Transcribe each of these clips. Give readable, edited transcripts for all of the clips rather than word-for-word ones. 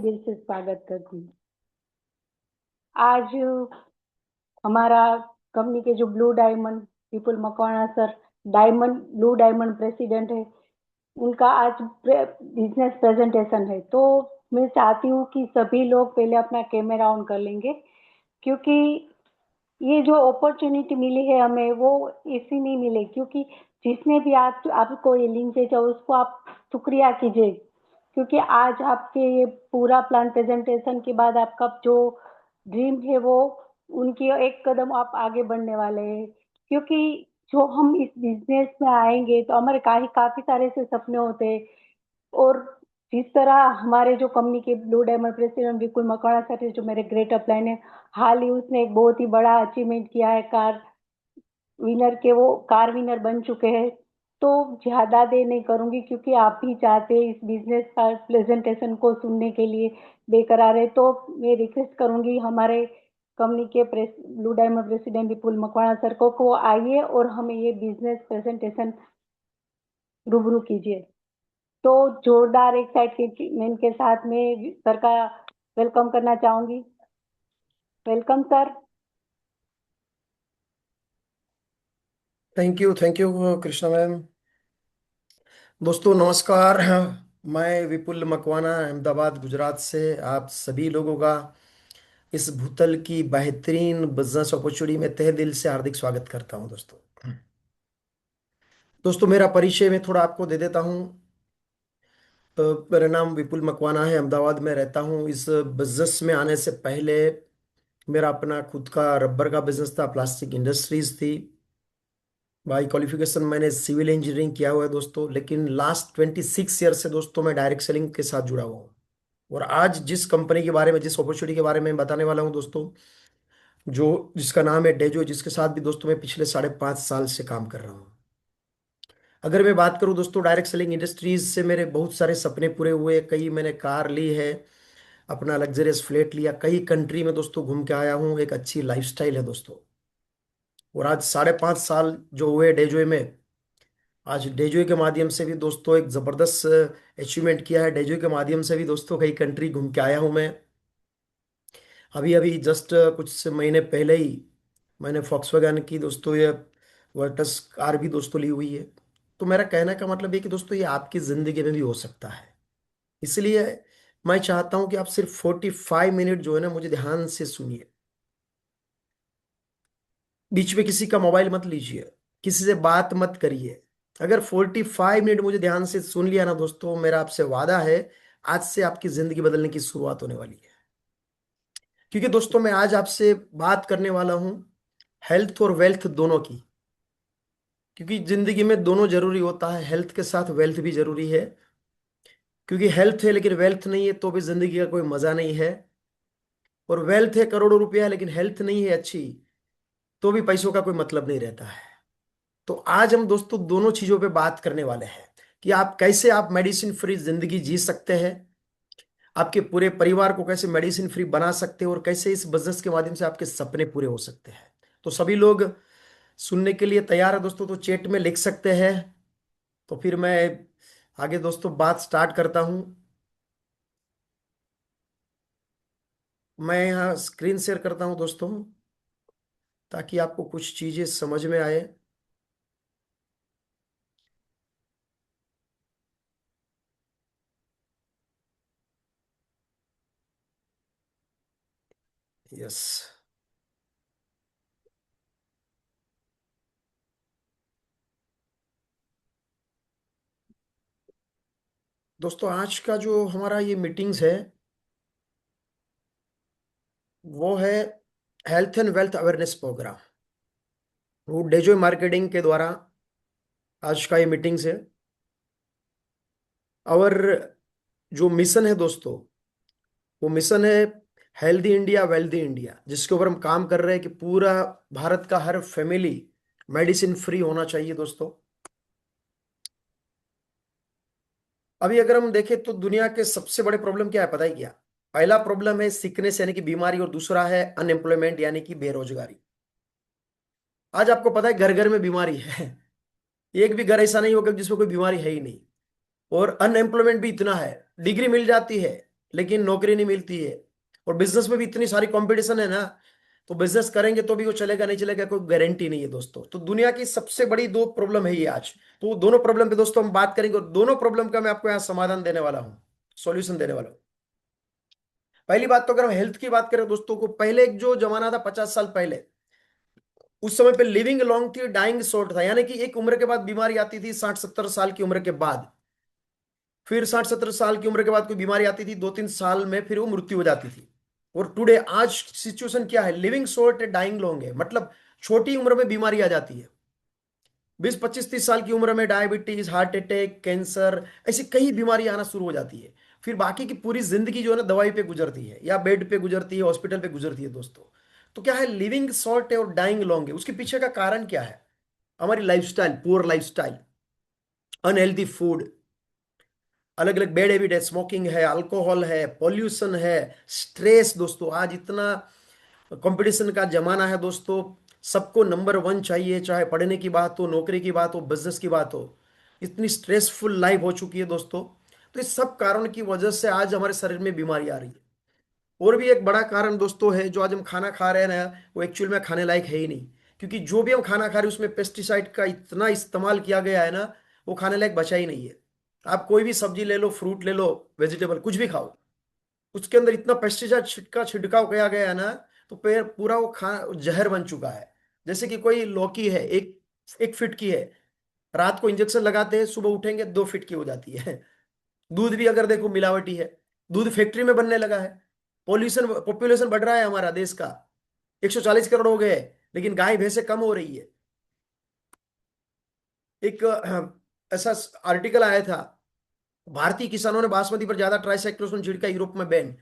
दिल से स्वागत करती हूँ। आज हमारा कंपनी के जो blue diamond Vipul Makwana sir diamond blue diamond president है, उनका आज बिजनेस प्रेजेंटेशन है। तो मैं चाहती हूँ कि सभी लोग पहले अपना कैमरा ऑन कर लेंगे, क्योंकि ये जो अपॉर्चुनिटी मिली है हमें वो ऐसी नहीं मिले, क्योंकि जिसने भी आपको ये लिंक भेजा उसको आप शुक्रिया कीजिए, क्योंकि आज आपके ये पूरा प्लान प्रेजेंटेशन के बाद आपका जो ड्रीम है वो उनकी एक कदम आप आगे बढ़ने वाले हैं। क्योंकि जो हम इस बिजनेस में आएंगे तो हमारे काफी सारे से सपने होते हैं। और जिस तरह हमारे जो कंपनी के ब्लू डायमंड प्रेसिडेंट विपुल मकवाना सर जो मेरे ग्रेट अपलाइन है, हाल ही उसने एक बहुत ही बड़ा अचीवमेंट किया है, वो कार विनर बन चुके हैं। तो ज्यादा देर नहीं करूंगी, क्योंकि आप भी चाहते हैं इस बिजनेस का प्रेजेंटेशन को सुनने के लिए बेकरार है। तो मैं रिक्वेस्ट करूंगी हमारे कंपनी के ब्लू डायमंड प्रेसिडेंट विपुल मकवाना सर को आइए और हमें ये बिजनेस प्रेजेंटेशन रूबरू कीजिए। तो जोरदार एक्साइटमेंट के साथ में सर का वेलकम करना चाहूंगी। Welcome sir. Thank you Krishna ma'am. दोस्तों नमस्कार। मैं विपुल मकवाना अहमदाबाद गुजरात से आप सभी लोगों का इस भूतल की बेहतरीन बिजनेस अपॉर्चुनिटी में तहे दिल से हार्दिक स्वागत करता हूं। दोस्तों मेरा परिचय मैं थोड़ा आपको दे देता हूं। मेरा नाम विपुल मकवाना है, अहमदाबाद में रहता हूं। इस बिजनेस में आने से पहले मेरा अपना खुद का रबर का बिजनेस था, प्लास्टिक इंडस्ट्रीज थी। बाई क्वालिफिकेशन मैंने सिविल इंजीनियरिंग किया हुआ है दोस्तों, लेकिन लास्ट 26 ईयर से दोस्तों मैं डायरेक्ट सेलिंग के साथ जुड़ा हुआ हूँ। और आज जिस कंपनी के बारे में, जिस अपॉर्चुनिटी के बारे में बताने वाला हूँ दोस्तों, जो जिसका नाम है डेजो, जिसके साथ भी दोस्तों मैं पिछले 5.5 साल से काम कर रहा हूँ। अगर मैं बात करूँ दोस्तों, डायरेक्ट सेलिंग इंडस्ट्रीज से मेरे बहुत सारे सपने पूरे हुए। कई मैंने कार ली है, अपना लग्जरियस फ्लैट लिया, कई कंट्री में दोस्तों घूम के आया हूँ। एक अच्छी लाइफस्टाइल है दोस्तों। और आज 5.5 साल जो हुए डेजो में, आज डेजोई के माध्यम से भी दोस्तों एक जबरदस्त अचीवमेंट किया है। डेजोई के माध्यम से भी दोस्तों कई कंट्री घूम के आया हूं मैं। अभी अभी जस्ट कुछ महीने पहले ही मैंने फॉक्सवैगन की दोस्तों ये वर्टस कार भी दोस्तों ली हुई है। तो मेरा कहने का मतलब ये कि दोस्तों ये आपकी जिंदगी में भी हो सकता है। इसलिए मैं चाहता हूं कि आप सिर्फ 45 मिनट जो है ना, मुझे ध्यान से सुनिए। बीच में किसी का मोबाइल मत लीजिए, किसी से बात मत करिए। अगर 45 मिनट मुझे ध्यान से सुन लिया ना दोस्तों, मेरा आपसे वादा है, आज से आपकी जिंदगी बदलने की शुरुआत होने वाली है। क्योंकि दोस्तों मैं आज आपसे बात करने वाला हूं हेल्थ और वेल्थ दोनों की। क्योंकि जिंदगी में दोनों जरूरी होता है, हेल्थ के साथ वेल्थ भी जरूरी है। क्योंकि हेल्थ है लेकिन वेल्थ नहीं है तो भी जिंदगी का कोई मजा नहीं है। और वेल्थ है करोड़ों रुपया लेकिन हेल्थ नहीं है अच्छी, तो भी पैसों का कोई मतलब नहीं रहता है। तो आज हम दोस्तों दोनों चीजों पे बात करने वाले हैं कि आप कैसे आप मेडिसिन फ्री जिंदगी जी सकते हैं, आपके पूरे परिवार को कैसे मेडिसिन फ्री बना सकते हैं, और कैसे इस बिजनेस के माध्यम से आपके सपने पूरे हो सकते हैं। तो सभी लोग सुनने के लिए तैयार है दोस्तों? तो चैट में लिख सकते हैं। तो फिर मैं आगे दोस्तों बात स्टार्ट करता हूं। मैं यहाँ स्क्रीन शेयर करता हूं दोस्तों, ताकि आपको कुछ चीजें समझ में आए। यस दोस्तों, आज का जो हमारा ये मीटिंग्स है वो है health and wealth awareness programme. वो डेजो मार्केटिंग के द्वारा आज का ये मीटिंग्स है। और जो मिशन है दोस्तों, वो मिशन है हेल्दी इंडिया वेल्दी इंडिया, जिसके ऊपर हम काम कर रहे हैं कि पूरा भारत का हर फैमिली मेडिसिन फ्री होना चाहिए दोस्तों। अभी अगर हम देखें तो दुनिया के सबसे बड़े प्रॉब्लम क्या है पता है क्या? पहला प्रॉब्लम है सिकनेस यानी कि बीमारी, और दूसरा है अनएम्प्लॉयमेंट यानी कि बेरोजगारी। आज आपको पता है घर घर में बीमारी है। एक भी घर ऐसा नहीं होगा जिसमें कोई बीमारी है ही नहीं। और अनएम्प्लॉयमेंट भी इतना है, डिग्री मिल जाती है लेकिन नौकरी नहीं मिलती है। और बिजनेस में भी इतनी सारी कंपटीशन है ना, तो बिजनेस करेंगे तो भी वो चलेगा नहीं चलेगा कोई गारंटी नहीं है दोस्तों। तो दुनिया की सबसे बड़ी दो प्रॉब्लम है ये आज। तो वो दोनों प्रॉब्लम पे दोस्तों हम बात करेंगे, और दोनों प्रॉब्लम का मैं आपको यहाँ समाधान देने वाला हूँ, सॉल्यूशन देने वाला हूँ। पहली बात तो अगर हम हेल्थ की बात करें दोस्तों, को पहले एक जो जमाना था 50 साल पहले, उस समय पे लिविंग लॉन्ग थी, डाइंग शॉर्ट था। यानी कि एक उम्र के बाद बीमारी आती थी, 60-70 साल की उम्र के बाद। फिर 60-70 साल की उम्र के बाद कोई बीमारी आती थी, 2-3 साल में फिर वो मृत्यु हो जाती थी। और टुडे आज सिचुएशन क्या है, लिविंग शॉर्ट है, डाइंग लॉन्ग है। मतलब छोटी उम्र में बीमारी आ जाती है, 20-25-30 साल की उम्र में डायबिटीज, हार्ट अटैक, कैंसर, ऐसी कई बीमारियां आना शुरू हो जाती है। फिर बाकी की पूरी जिंदगी जो है ना दवाई पे गुजरती है, या बेड पे गुजरती है, हॉस्पिटल पे गुजरती है दोस्तों। तो क्या है, लिविंग शॉर्ट है और डाइंग लॉन्ग है। उसके पीछे का कारण क्या है, हमारी lifestyle, poor lifestyle, unhealthy food, अलग अलग बैड हैबिट है, स्मोकिंग है, अल्कोहल है, पॉल्यूशन है, स्ट्रेस। दोस्तों आज इतना कंपटीशन का जमाना है दोस्तों, सबको नंबर वन चाहिए, चाहे पढ़ने की बात हो, नौकरी की बात हो, बिजनेस की बात हो। इतनी स्ट्रेसफुल लाइफ हो चुकी है दोस्तों। तो इस सब कारण की वजह से आज हमारे शरीर में बीमारी आ रही है। और भी एक बड़ा कारण दोस्तों है, जो आज हम खाना खा रहे हैं ना, वो एक्चुअल में खाने लायक है ही नहीं। क्योंकि जो भी हम खाना खा रहे हैं उसमें पेस्टिसाइड का इतना इस्तेमाल किया गया है ना, वो खाने लायक बचा ही नहीं है। आप कोई भी सब्जी ले लो, फ्रूट ले लो, वेजिटेबल कुछ भी खाओ, उसके अंदर इतना पेस्टिसाइड छिटका छिड़काव किया गया है ना, तो पेड़ पूरा वो खा जहर बन चुका है। जैसे कि कोई लौकी है, 1 फीट की है, रात को इंजेक्शन लगाते हैं, सुबह उठेंगे 2 फीट की हो जाती है। दूध भी अगर देखो मिलावटी है, दूध फैक्ट्री में बनने लगा है। पॉल्यूशन, पॉपुलेशन बढ़ रहा है हमारा देश का, 140 करोड़ हो गए, लेकिन गाय भैंसे कम हो रही है। एक ऐसा आर्टिकल आया था, भारतीय किसानों ने बासमती पर ज्यादा ट्राइसाइक्लोन छिड़का, यूरोप में बैन।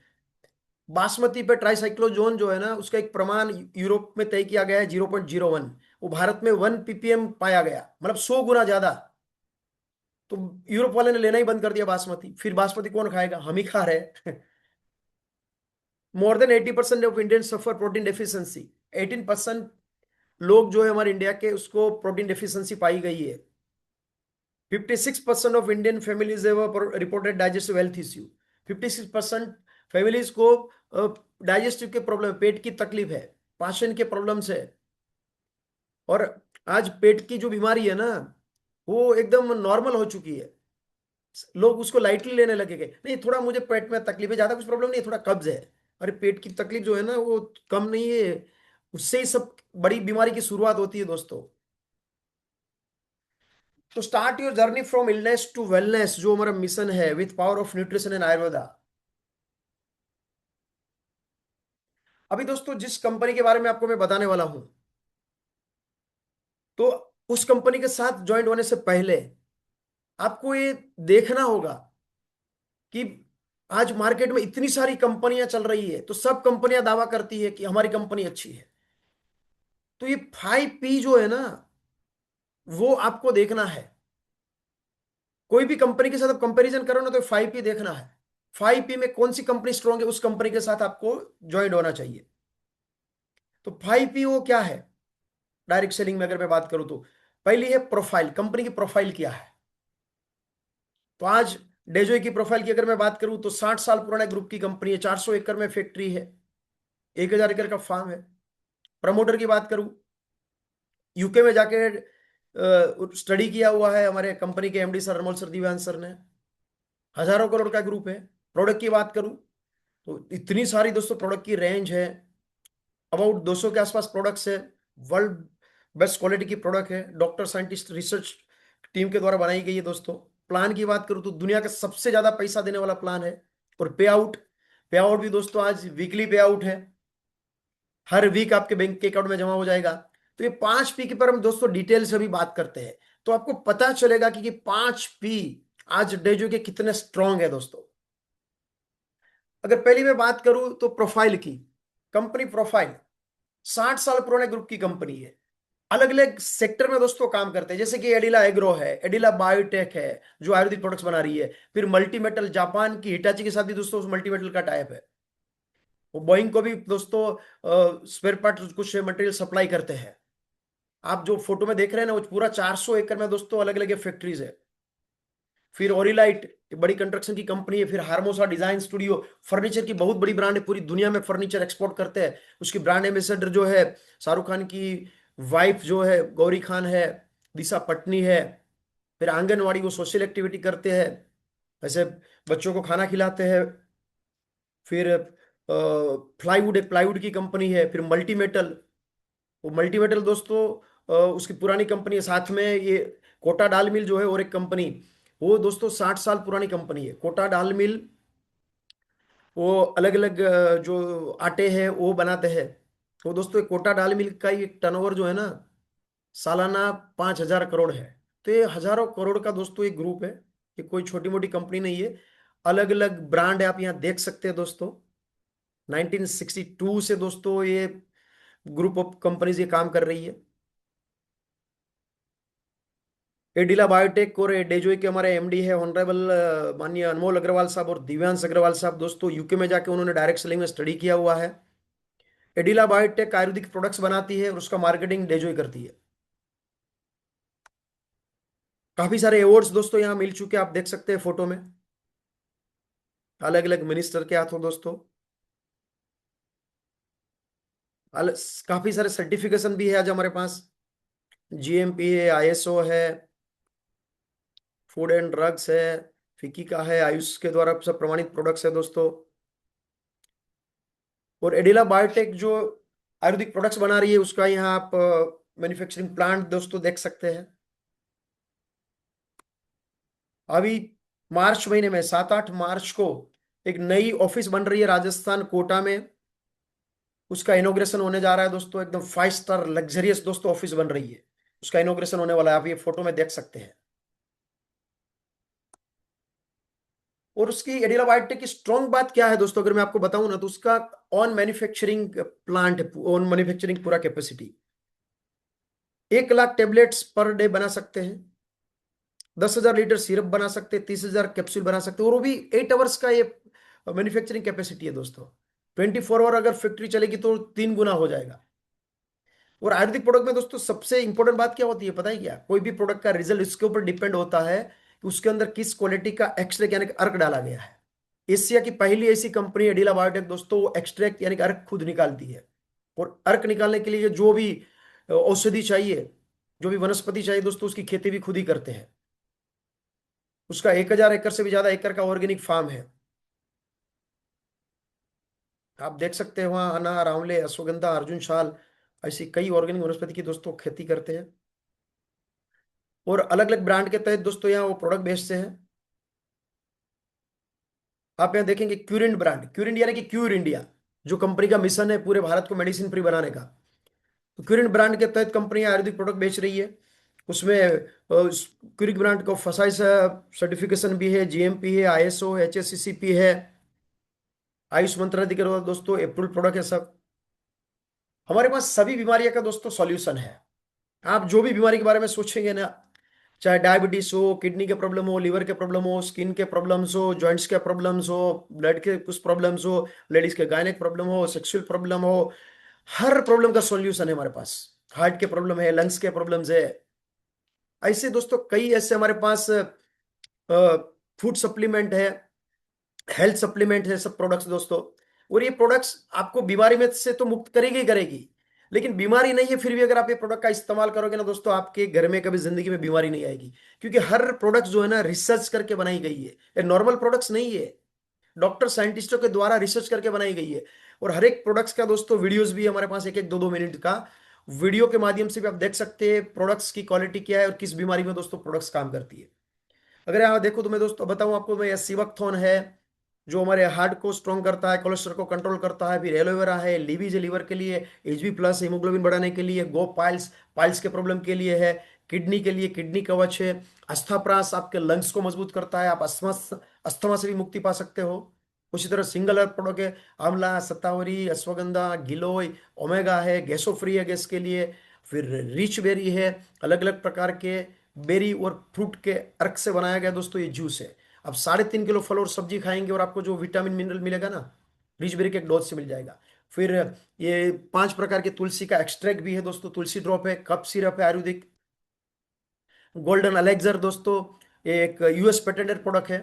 बासमती पे ट्राइसाइक्लोजोन जो है ना, उसका एक प्रमाण यूरोप में तय किया गया है 0.01, वो भारत में 1 ppm पाया गया, मतलब 100 गुना ज्यादा। तो यूरोप वाले ने लेना ही बंद कर दिया बासमती। फिर बासमती कौन खाएगा, हम ही खा रहे हैं। More than 80% of Indian suffer protein deficiency. 18% लोग जो है हमारे इंडिया के, उसको प्रोटीन डेफिशिएंसी पाई गई है। 56% of Indian families reported digestive health issue. 56% families को डाइजेस्टिव के प्रॉब्लम, पेट की तकलीफ है, पाचन के प्रॉब्लम्स है। और आज पेट की जो बीमारी है ना, वो एकदम नॉर्मल हो चुकी है। लोग उसको लाइटली लेने लगेंगे, नहीं थोड़ा मुझे पेट में तकलीफ है, ज्यादा कुछ प्रॉब्लम नहीं है, थोड़ा कब्ज है। अरे पेट की तकलीफ जो है ना वो कम नहीं है, उससे ही सब बड़ी बीमारी की शुरुआत होती है दोस्तों। तो start your journey from illness to wellness, जो हमारा मिशन है, with power of nutrition and Ayurveda. अभी दोस्तों जिस कंपनी के बारे में आपको मैं बताने वाला हूं, तो उस कंपनी के साथ ज्वाइंट होने से पहले आपको ये देखना होगा कि आज मार्केट में इतनी सारी कंपनियां चल रही है, तो सब कंपनियां दावा करती है कि हमारी कंपनी अच्छी है। तो ये 5P जो है ना, वो आपको देखना है। कोई भी कंपनी के साथ आप कंपैरिजन करो ना, तो 5P देखना है। 5P में कौन सी कंपनी स्ट्रांग है, उस कंपनी के साथ आपको ज्वाइंट होना चाहिए। तो 5P वो क्या है, डायरेक्ट सेलिंग में अगर मैं बात करूं तो पहली है प्रोफाइल, कंपनी की प्रोफाइल क्या है। तो आज डेजोय की प्रोफाइल की अगर मैं बात करूं, तो 60 साल पुराना ग्रुप की कंपनी है, 400 एकड़ में फैक्ट्री है, 1,000 एकड़ का फार्म है। प्रमोटर की बात करूं, यूके में जाके स्टडी किया हुआ है हमारे कंपनी के एमडी सर, अनमोल सर, दिव्यांश सर ने। हजारों करोड़ का ग्रुप है। प्रोडक्ट की बात करूं, तो इतनी सारी दोस्तों प्रोडक्ट की रेंज है, अबाउट 200 के आसपास प्रोडक्ट्स है। वर्ल्ड बेस्ट क्वालिटी की प्रोडक्ट है, डॉक्टर साइंटिस्ट रिसर्च टीम के द्वारा बनाई गई है दोस्तों। प्लान की बात करूं तो दुनिया का सबसे ज्यादा पैसा देने वाला प्लान है। और पे आउट, पे आउट भी दोस्तों आज वीकली पे आउट है, हर वीक आपके बैंक के अकाउंट में जमा हो जाएगा। तो ये 5P के पर हम दोस्तों डिटेल से भी बात करते हैं, तो आपको पता चलेगा कि 5P आज डेजो के कितने स्ट्रांग है दोस्तों। अगर पहली मैं बात करूं तो प्रोफाइल की, कंपनी प्रोफाइल 60 साल पुराने ग्रुप की कंपनी है। अलग अलग सेक्टर में दोस्तों काम करते हैं, जैसे कि एडिला एग्रो है, एडिला बायोटेक है, जो आयुर्वेदिक प्रोडक्ट्स बना रही है। फिर मल्टीमेटल, जापान की हिटाची के साथ भी दोस्तों मल्टीमेटल का टाइप है। वो बोइंग को भी दोस्तों स्पेयर पार्ट कुछ मटेरियल सप्लाई करते हैं। आप जो फोटो में देख रहे हैं ना, वो पूरा 400 एकड़ में दोस्तों अलग अलग फैक्ट्रीज है। फिर ओरिलाइट, बड़ी कंस्ट्रक्शन की कंपनी है। फिर हार्मोसा डिजाइन स्टूडियो, फर्नीचर की बहुत बड़ी ब्रांड है, पूरी दुनिया में फर्नीचर एक्सपोर्ट करते हैं। उसकी ब्रांड एम्बेसडर जो है शाहरुख खान की वाइफ जो है गौरी खान है, दिशा पटनी है। फिर आंगनवाड़ी, वो सोशल एक्टिविटी करते हैं, ऐसे बच्चों को खाना खिलाते हैं। फिर प्लाईवुड, एक प्लाईवुड की कंपनी है। फिर मल्टीमेटल, वो मल्टीमेटल दोस्तों उसकी पुरानी कंपनी है। साथ में ये कोटा डाल मिल जो है और एक कंपनी, वो दोस्तों 60 साल पुरानी कंपनी है कोटा डाल मिल। वो अलग अलग जो आटे हैं वो बनाते हैं। वो दोस्तों कोटा डाल मिल का ये टर्नओवर जो है ना, सालाना 5,000 करोड़ है। तो ये हजारों करोड़ का दोस्तों एक ग्रुप है, ये कोई छोटी मोटी कंपनी नहीं है। अलग अलग ब्रांड है, आप यहाँ देख सकते हैं दोस्तों। 1962 से दोस्तों ये ग्रुप ऑफ कंपनीज ये काम कर रही है। एडिला बायोटेक और डेजोई के हमारे एमडी है ऑनरेबल माननीय अनमोल अग्रवाल साहब और दिव्यांश अग्रवाल साहब। दोस्तों यूके में जाके उन्होंने डायरेक्ट सेलिंग में स्टडी किया हुआ है। एडिला बायोटेक आयुर्वेदिक प्रोडक्ट्स बनाती है और उसका मार्केटिंग डेजोई करती है। काफी सारे अवार्ड्स दोस्तों यहाँ मिल चुके हैं, आप देख सकते हैं फोटो में, अलग अलग मिनिस्टर के हाथों दोस्तों। काफी सारे सर्टिफिकेशन भी है आज हमारे पास। जीएमपी है, आईएसओ है, फूड एंड ड्रग्स है, फिकी का है, आयुष के द्वारा सब प्रमाणित प्रोडक्ट्स है दोस्तों। और एडिला बायोटेक जो आयुर्वेदिक प्रोडक्ट्स बना रही है उसका यहाँ आप मैन्युफैक्चरिंग प्लांट दोस्तों देख सकते हैं। अभी मार्च महीने में 7-8 मार्च को एक नई ऑफिस बन रही है राजस्थान कोटा में, उसका इनॉग्रेशन होने जा रहा है दोस्तों। एकदम 5 स्टार लग्जरियस दोस्तों ऑफिस बन रही है, उसका इनॉग्रेशन होने वाला है, आप ये फोटो में देख सकते हैं। और उसकी एडिला बायोटेक की स्ट्रॉन्ग बात क्या है दोस्तों, अगर मैं आपको बताऊं ना, तो उसका on manufacturing plant, on manufacturing पूरा capacity 1 lakh tablets per day बना सकते हैं, 10,000 लीटर सिरप बना सकते हैं, 30,000 कैप्सूल बना सकते हैं। और वो भी 8 आवर्स का ये मैन्युफैक्चरिंग कैपेसिटी है दोस्तों। 24 आवर अगर फैक्ट्री चलेगी तो 3 गुना हो जाएगा। और आयुर्वेदिक प्रोडक्ट में दोस्तों सबसे इंपॉर्टेंट बात क्या होती है पता है क्या, कोई भी प्रोडक्ट का रिजल्ट इसके ऊपर डिपेंड होता है कि उसके अंदर किस क्वालिटी का एक्सट्रैक्ट यानी कि अर्क डाला गया है। एशिया की पहली ऐसी कंपनी है एडिला बायोटेक दोस्तों, वो एक्सट्रैक्ट यानी कि अर्क खुद निकालती है। और अर्क निकालने के लिए जो भी औषधि चाहिए, जो भी वनस्पति चाहिए दोस्तों, उसकी खेती भी खुद ही करते हैं। उसका 1,000 एकड़ से भी ज्यादा एकड़ का ऑर्गेनिक फार्म है। आप देख सकते हैं वहाँ अनार, आंवले, अश्वगंधा, अर्जुन शाल, ऐसी कई ऑर्गेनिक वनस्पति की दोस्तों खेती करते हैं। और अलग अलग ब्रांड के तहत दोस्तों यहाँ वो प्रोडक्ट बेचते हैं। आप यहाँ देखेंगे क्यूरिंट ब्रांड, क्यूरिंट यानी कि क्यूर इंडिया, जो कंपनी का मिशन है पूरे भारत को मेडिसिन फ्री बनाने का। तो क्यूरिंट ब्रांड के तहत कंपनी आयुर्वेदिक प्रोडक्ट बेच रही है। उसमें क्यूरिक ब्रांड को फसाइस सर्टिफिकेशन भी है, जीएमपी है, आईएसओ, एचएससीसीपी है, आयुष मंत्रालय के द्वारा दोस्तों अप्रूव प्रोडक्ट है सब। हमारे पास सभी बीमारियों का दोस्तों सॉल्यूशन है। आप जो भी बीमारी के बारे में सोचेंगे ना, चाहे डायबिटीज हो, किडनी के प्रॉब्लम हो, लीवर के प्रॉब्लम हो, स्किन के प्रॉब्लम्स हो, जॉइंट्स के प्रॉब्लम्स हो, ब्लड के कुछ प्रॉब्लम्स हो, लेडीज के गायनेक प्रॉब्लम हो, सेक्सुअल प्रॉब्लम हो, हर प्रॉब्लम का सॉल्यूशन है हमारे पास। हार्ट के प्रॉब्लम है, लंग्स के प्रॉब्लम्स है, ऐसे दोस्तों कई ऐसे हमारे पास फूड सप्लीमेंट है, हेल्थ सप्लीमेंट है, सब प्रोडक्ट्स दोस्तों। और ये प्रोडक्ट्स आपको बीमारी में से तो मुक्त करेगी ही करेगी, लेकिन बीमारी नहीं है फिर भी अगर आप ये प्रोडक्ट का इस्तेमाल करोगे ना दोस्तों, आपके घर में कभी जिंदगी में बीमारी नहीं आएगी। क्योंकि हर प्रोडक्ट जो है ना रिसर्च करके बनाई गई है, ये नॉर्मल प्रोडक्ट्स नहीं है, डॉक्टर साइंटिस्टों के द्वारा रिसर्च करके बनाई गई है। और हर एक प्रोडक्ट्स का दोस्तों वीडियोस भी हमारे पास, एक एक 2-2 मिनट का वीडियो के माध्यम से भी आप देख सकते हैं प्रोडक्ट्स की क्वालिटी क्या है और किस बीमारी में दोस्तों प्रोडक्ट्स काम करती है। अगर यहाँ देखो तो मैं दोस्तों बताऊं आपको, मैं सिवकथोन है जो हमारे हार्ट को स्ट्रॉन्ग करता है, कोलेस्ट्रॉल को कंट्रोल करता है। फिर एलोवेरा है, लीवीज है लीवर के लिए, HB+ हीमोग्लोबिन बढ़ाने के लिए, गो पाइल्स पाइल्स के प्रॉब्लम के लिए है, किडनी के लिए किडनी कवच है, अस्थाप्रास आपके लंग्स को मजबूत करता है, आप अस्थमा अस्थमा से भी मुक्ति पा सकते हो। उसी तरह सिंगल अर्थ प्रोडक्ट है, आंवला, सतावरी, अश्वगंधा, गिलोय, ओमेगा है, गैसो फ्री है गैस के लिए। फिर रिच बेरी है, अलग अलग प्रकार के बेरी और फ्रूट के अर्क से बनाया गया दोस्तों ये जूस है। अब 3.5 किलो फल और सब्जी खाएंगे और आपको जो विटामिन मिनरल मिलेगा ना, रिच बेरी के एक डोज से मिल जाएगा। फिर ये 5 प्रकार के तुलसी का एक्सट्रैक्ट भी है दोस्तों, तुलसी ड्रॉप है, कप सिरप है आयुर्वेदिक, गोल्डन अलेक्जर दोस्तों, ये एक यूएस पेटेंटेड प्रोडक्ट है,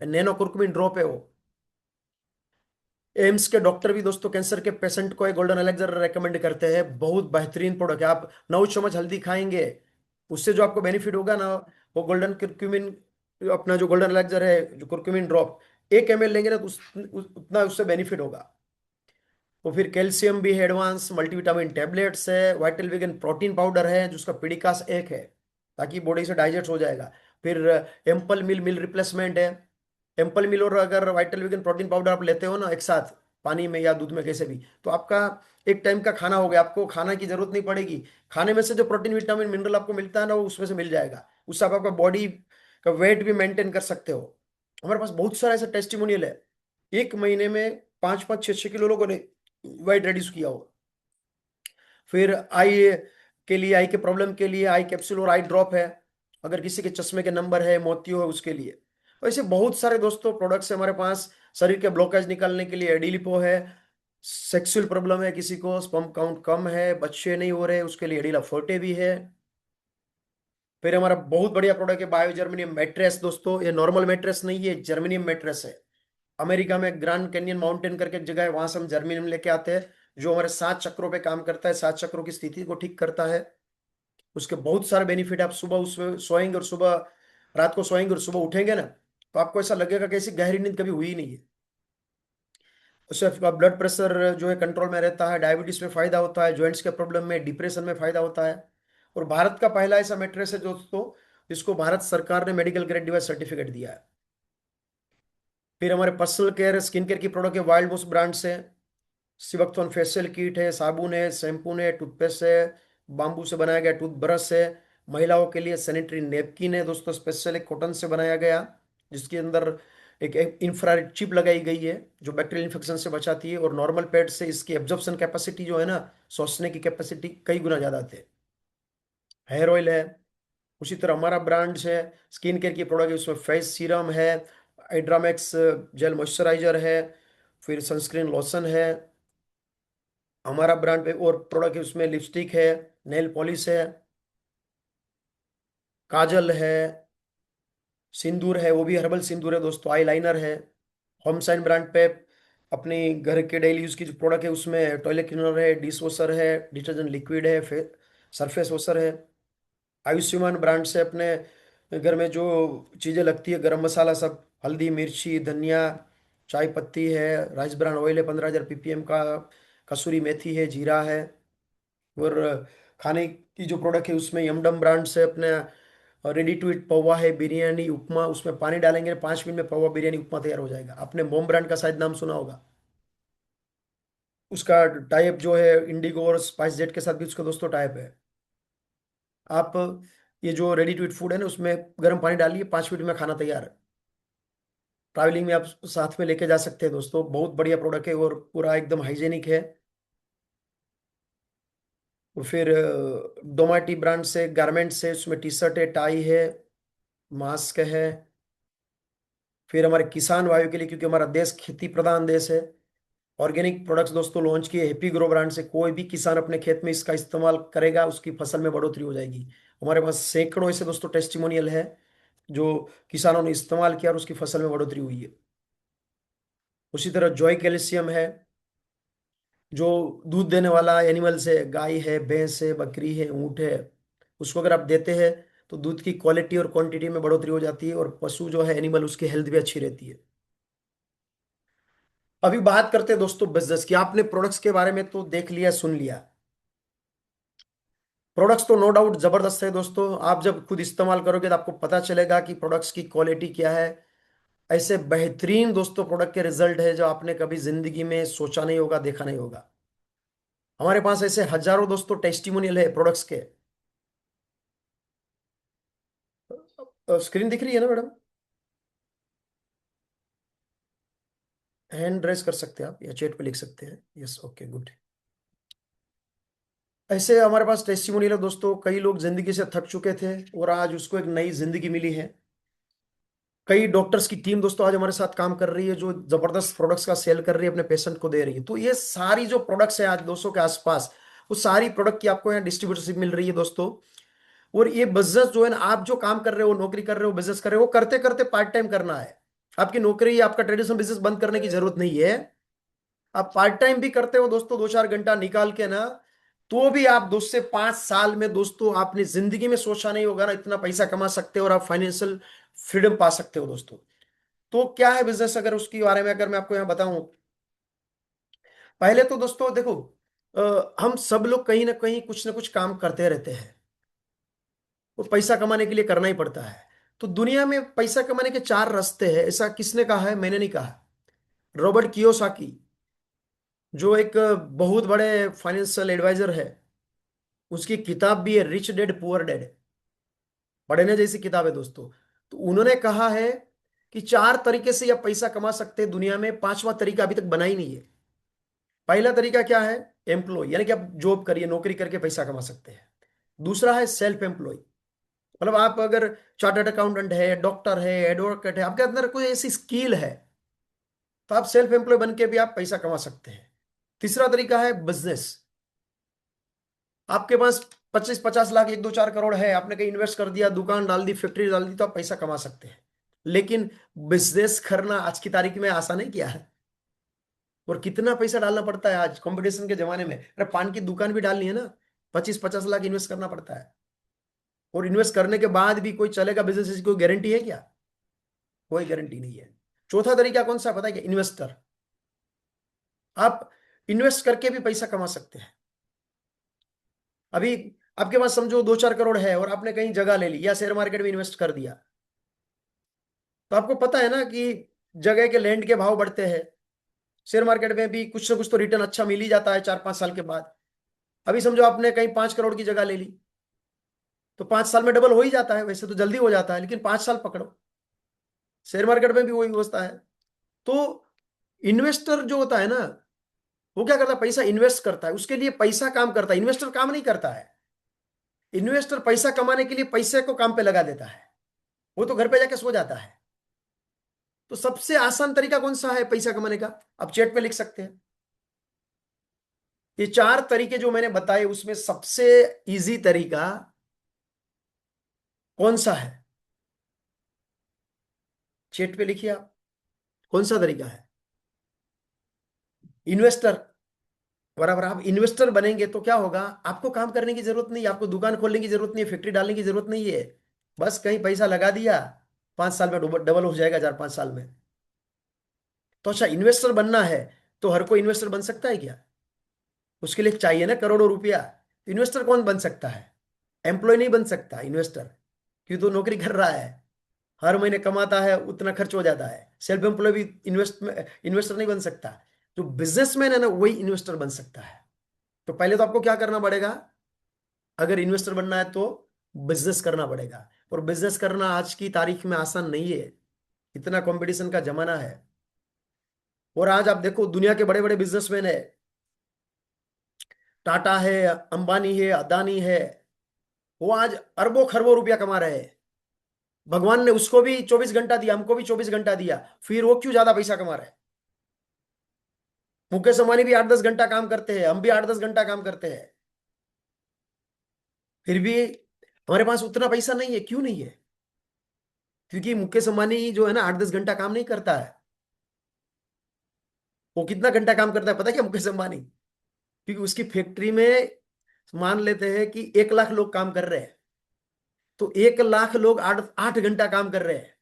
नैनो कुर्कुमिन ड्रॉप है वो। एम्स के डॉक्टर भी दोस्तों कैंसर के पेशेंट को एक गोल्डन एलेक्सर रेकमेंड करते हैं। बहुत बेहतरीन प्रोडक्ट है। आप 9 चम्मच हल्दी खाएंगे, उससे जो आपको बेनिफिट होगा ना, वो गोल्डन कुर्क्यूमिन, अपना जो गोल्डन एलेक्सर है, जो कुर्क्यूमिन ड्रॉप 1 ml लेंगे ना, तो उतना उससे बेनिफिट होगा। तो फिर कैल्शियम भी है, एडवांस मल्टीविटामिन टेबलेट्स है, वाइटल वीगन प्रोटीन पाउडर है जिसका पीडिकास 1 है, ताकि बॉडी से डाइजेस्ट हो जाएगा। फिर एम्पल मिल मिल रिप्लेसमेंट है। एम्पल मिल और अगर वाइटल वीगन प्रोटीन पाउडर आप लेते हो ना एक साथ, पानी में या दूध में कैसे भी, तो आपका एक टाइम का खाना हो गया, आपको खाना की जरूरत नहीं पड़ेगी। खाने में से जो प्रोटीन विटामिन मिनरल आपको मिलता है ना, वो उसमें से मिल जाएगा। उससे आप आपका बॉडी का वेट भी मेंटेन कर सकते हो। हमारे पास बहुत सारा ऐसा टेस्टिमोनियल है, 1 महीने में 5-5 6-6 किलो लोगों ने वेट रिड्यूस किया हो। फिर आई के लिए, आई के प्रॉब्लम के लिए आई कैप्सूल और आई ड्रॉप है, अगर किसी के चश्मे के नंबर है, मोतियो है, उसके लिए। वैसे बहुत सारे दोस्तों प्रोडक्ट्स है हमारे पास। शरीर के ब्लॉकेज निकालने के लिए एडिलिपो है। सेक्सुअल प्रॉब्लम है, किसी को स्पर्म काउंट कम है, बच्चे नहीं हो रहे, उसके लिए एडिला फोर्टे भी है। फिर हमारा बहुत बढ़िया प्रोडक्ट है बायो जर्मेनियम मैट्रेस दोस्तों। ये नॉर्मल मैट्रेस नहीं है, जर्मेनियम मैट्रेस है। अमेरिका में ग्रैंड कैनियन माउंटेन करके एक जगह है, वहां से हम जर्मेनियम लेके आते हैं, जो हमारे 7 चक्रों पे काम करता है, 7 चक्रों की स्थिति को ठीक करता है। उसके बहुत सारे बेनिफिट है। आप सुबह उसमें सोएंगे और सुबह, रात को सोएंगे और सुबह उठेंगे ना, तो आपको ऐसा लगेगा कि ऐसी गहरी नींद कभी हुई ही नहीं है। उससे आपका ब्लड प्रेशर जो है कंट्रोल में रहता है, डायबिटीज में फायदा होता है, जॉइंट्स के प्रॉब्लम में, डिप्रेशन में फायदा होता है। और भारत का पहला ऐसा मैट्रेस है दोस्तों जिसको भारत सरकार ने मेडिकल ग्रेड डिवाइस सर्टिफिकेट दिया है। फिर हमारे पर्सनल केयर स्किन केयर की प्रोडक्ट है, वाइल्ड मूस ब्रांड से। सिवक्थोन फेशियल किट है, साबुन है, शैम्पून है, टूथपेस्ट है, बाम्बू से बनाया गया टूथब्रश है। महिलाओं के लिए सैनिटरी नेपकिन है दोस्तों, स्पेशल एक कॉटन से बनाया गया, जिसके अंदर एक इंफ्रारेड चिप लगाई गई है जो बैक्टीरियल इन्फेक्शन से बचाती है। और नॉर्मल पैड से इसकी एब्जॉर्प्शन कैपेसिटी जो है ना, सोचने की कैपेसिटी कई गुना ज्यादा आती है। हेयर ऑयल है। उसी तरह हमारा ब्रांड है स्किन केयर की प्रोडक्ट है, उसमें फेस सीरम है, हाइड्रामैक्स जेल मॉइस्चराइजर है, फिर सनस्क्रीन लोशन है। हमारा ब्रांड पे और प्रोडक्ट है, उसमें लिपस्टिक है, नेल पॉलिश है, काजल है, सिंदूर है, वो भी हर्बल सिंदूर है दोस्तों, आई लाइनर है। होम साइन ब्रांड पे अपनी घर के डेली यूज की जो प्रोडक्ट है, उसमें टॉयलेट क्लीनर है, डिश वॉशर है, डिटर्जेंट लिक्विड है, सरफेस वॉशर है। आयुष्मान ब्रांड से अपने घर में जो चीज़ें लगती है, गरम मसाला सब, हल्दी, मिर्ची, धनिया, चाय पत्ती है, राइस ब्रांड ऑयल है 15,000 ppm का, कसूरी मेथी है, जीरा है। और खाने की जो प्रोडक्ट है उसमें यमडम ब्रांड से अपने रेडी टू ईट पौवा है, बिरयानी, उपमा, उसमें पानी डालेंगे 5 मिनट में पौवा बिरयानी उपमा तैयार हो जाएगा। आपने मोम ब्रांड का शायद नाम सुना होगा। उसका टाइप जो है इंडिगो और स्पाइस जेट के साथ भी उसका दोस्तों टाइप है। आप ये जो रेडी टू ईट फूड है ना, उसमें गर्म पानी डालिए, 5 मिनट में खाना तैयार है। ट्रैवलिंग में आप साथ में लेके जा सकते हैं दोस्तों, बहुत बढ़िया प्रोडक्ट है और पूरा एकदम हाइजेनिक है। और फिर डोमाटी ब्रांड से गारमेंट्स है, उसमें टी शर्ट है, टाई है, मास्क है। फिर हमारे किसान वायु के लिए, क्योंकि हमारा देश खेती प्रधान देश है, ऑर्गेनिक प्रोडक्ट्स दोस्तों लॉन्च किए हैप्पी ग्रो ब्रांड से। कोई भी किसान अपने खेत में इसका इस्तेमाल करेगा, उसकी फसल में बढ़ोतरी हो जाएगी। हमारे पास सैकड़ों ऐसे दोस्तों टेस्टिमोनियल है जो किसानों ने इस्तेमाल किया और उसकी फसल में बढ़ोतरी हुई है। उसी तरह जॉय कैल्शियम है, जो दूध देने वाला एनिमल्स है, गाय है, भैंस है, बकरी है, ऊंट है, उसको अगर आप देते हैं तो दूध की क्वालिटी और क्वांटिटी में बढ़ोतरी हो जाती है, और पशु जो है एनिमल, उसकी हेल्थ भी अच्छी रहती है। अभी बात करते हैं दोस्तों बिजनेस की। आपने प्रोडक्ट्स के बारे में तो देख लिया, सुन लिया। प्रोडक्ट्स तो नो डाउट जबरदस्त है दोस्तों। आप जब खुद इस्तेमाल करोगे तो आपको पता चलेगा कि प्रोडक्ट्स की क्वालिटी क्या है। ऐसे बेहतरीन दोस्तों प्रोडक्ट के रिजल्ट है जो आपने कभी जिंदगी में सोचा नहीं होगा, देखा नहीं होगा। हमारे पास ऐसे हजारों दोस्तों टेस्टिमोनियल है प्रोडक्ट्स के। स्क्रीन दिख रही है ना मैडम? हैंड रेस कर सकते हैं आप या चैट पे लिख सकते हैं, यस, ओके, गुड। ऐसे हमारे पास टेस्टिमोनियल है दोस्तों, कई लोग जिंदगी से थक चुके थे और आज उसको एक नई जिंदगी मिली है। कई डॉक्टर्स की टीम दोस्तों आज हमारे साथ काम कर रही है, जो जबरदस्त प्रोडक्ट्स का सेल कर रही है, अपने पेशेंट को दे रही है। तो ये सारी जो प्रोडक्ट्स है आज 200 के आसपास, वो सारी प्रोडक्ट की आपको यहाँ डिस्ट्रीब्यूटरशिप मिल रही है दोस्तों। और ये बिजनेस जो है ना, आप जो काम कर रहे हो, नौकरी कर रहे हो, बिजनेस कर रहे हो, वो करते करते पार्ट टाइम करना है। आपकी नौकरी, आपका ट्रेडिशनल बिजनेस बंद करने की जरूरत नहीं है। आप पार्ट टाइम भी करते हो दोस्तों, 2-4 घंटा निकाल के ना, तो भी आप 2 से 5 साल में दोस्तों, आपने जिंदगी में सोचा नहीं होगा ना, इतना पैसा कमा सकते हो और आप फाइनेंशियल फ्रीडम पा सकते हो दोस्तों। तो क्या है बिजनेस, अगर उसके बारे में अगर मैं आपको यहाँ बताऊं, पहले तो दोस्तों देखो, हम सब लोग कहीं ना कुछ काम करते रहते हैं, वो पैसा कमाने के लिए करना ही पड़ता है। तो दुनिया में पैसा कमाने के 4 रास्ते हैं, ऐसा किसने कहा है, मैंने नहीं कहा। रॉबर्ट कियोसाकी, जो एक बहुत बड़े फाइनेंशियल एडवाइजर है, उसकी किताब भी है रिच डैड पुअर डैड, पढ़ने जैसी किताब है दोस्तों। तो उन्होंने कहा है कि 4 तरीके से आप पैसा कमा सकते हैं दुनिया में, पांचवा तरीका अभी तक बना ही नहीं है। पहला तरीका क्या है, एम्प्लॉय, यानी कि आप जॉब करिए, नौकरी करके पैसा कमा सकते हैं। दूसरा है सेल्फ एम्प्लॉय, मतलब आप अगर चार्टर्ड अकाउंटेंट है, डॉक्टर है, एडवोकेट है, आपके अंदर कोई ऐसी स्किल है, तो आप सेल्फ एम्प्लॉय बन के भी आप पैसा कमा सकते हैं। तीसरा तरीका है बिजनेस, आपके पास 25-50 लाख, 1-2-4 करोड़ है, आपने कहीं इन्वेस्ट कर दिया, दुकान डाल दी, फैक्ट्री डाल दी, तो आप पैसा कमा सकते हैं। लेकिन बिजनेस करना आज की तारीख में आसान है क्या है? और कितना पैसा डालना पड़ता है आज कंपटीशन के जमाने में, अरे पान की दुकान भी डालनी है ना, 25-50 लाख इन्वेस्ट करना पड़ता है। और इन्वेस्ट करने के बाद भी कोई चलेगा बिजनेस, इसकी कोई गारंटी है क्या? कोई गारंटी नहीं है। चौथा तरीका कौन सा पता है क्या, इन्वेस्टर। आप इन्वेस्ट करके भी पैसा कमा सकते हैं। अभी आपके पास समझो 2-4 करोड़ है और आपने कहीं जगह ले ली या शेयर मार्केट में इन्वेस्ट कर दिया, तो आपको पता है ना कि जगह के लैंड के भाव बढ़ते हैं, शेयर मार्केट में भी कुछ ना कुछ तो रिटर्न अच्छा मिल ही जाता है 4-5 साल के बाद। अभी समझो आपने कहीं 5 करोड़ की जगह ले ली, तो 5 साल में डबल हो ही जाता है, वैसे तो जल्दी हो जाता है, लेकिन 5 साल पकड़ो। शेयर मार्केट में भी वही व्यवस्था है। तो इन्वेस्टर जो होता है ना, वो क्या करता है, पैसा इन्वेस्ट करता है, उसके लिए पैसा काम करता है, इन्वेस्टर काम नहीं करता है। इन्वेस्टर पैसा कमाने के लिए पैसे को काम पे लगा देता है, वो तो घर पे जाके सो जाता है। तो सबसे आसान तरीका कौन सा है पैसा कमाने का, आप चैट पे लिख सकते हैं। ये 4 तरीके जो मैंने बताए, उसमें सबसे इजी तरीका कौन सा है, चैट पे लिखिए आप, कौन सा तरीका है, इन्वेस्टर। बराबर, आप इन्वेस्टर बनेंगे तो क्या होगा, आपको काम करने की जरूरत नहीं, आपको दुकान खोलने की जरूरत नहीं है, फैक्ट्री डालने की जरूरत नहीं है। बस कहीं पैसा लगा दिया, 5 साल में डबल हो जाएगा, 4-5 साल में। तो अच्छा, इन्वेस्टर बनना है तो हर कोई इन्वेस्टर बन सकता है क्या? उसके लिए चाहिए ना करोड़ों रुपया। इन्वेस्टर कौन बन सकता है? एम्प्लॉय नहीं बन सकता इन्वेस्टर, क्यों, तो नौकरी कर रहा है, हर महीने कमाता है, उतना खर्च हो जाता है। सेल्फ एम्प्लॉय भी इन्वेस्टर नहीं बन सकता। जो बिजनेसमैन है ना, वही इन्वेस्टर बन सकता है। तो पहले तो आपको क्या करना पड़ेगा, अगर इन्वेस्टर बनना है तो बिजनेस करना पड़ेगा। और बिजनेस करना आज की तारीख में आसान नहीं है, इतना कंपटीशन का जमाना है। और आज आप देखो, दुनिया के बड़े बड़े बिजनेसमैन है, टाटा है, अंबानी है, अदानी है, वो आज अरबों खरबों रुपया कमा रहे हैं। भगवान ने उसको भी 24 घंटा दिया, हमको भी 24 घंटा दिया, फिर वो क्यों ज्यादा पैसा कमा रहे हैं? मुकेश अंबानी भी 8-10 घंटा काम करते हैं, हम भी 8-10 घंटा काम करते हैं, फिर भी हमारे पास उतना पैसा नहीं है। क्यों नहीं है? क्योंकि मुकेश अंबानी जो है ना, 8-10 घंटा काम नहीं करता है। वो कितना घंटा काम करता है पता है क्या, मुकेश अंबानी? क्योंकि उसकी फैक्ट्री में मान लेते हैं कि 1 लाख लोग काम कर रहे हैं, तो 1 लाख लोग 8 8 घंटा काम कर रहे हैं,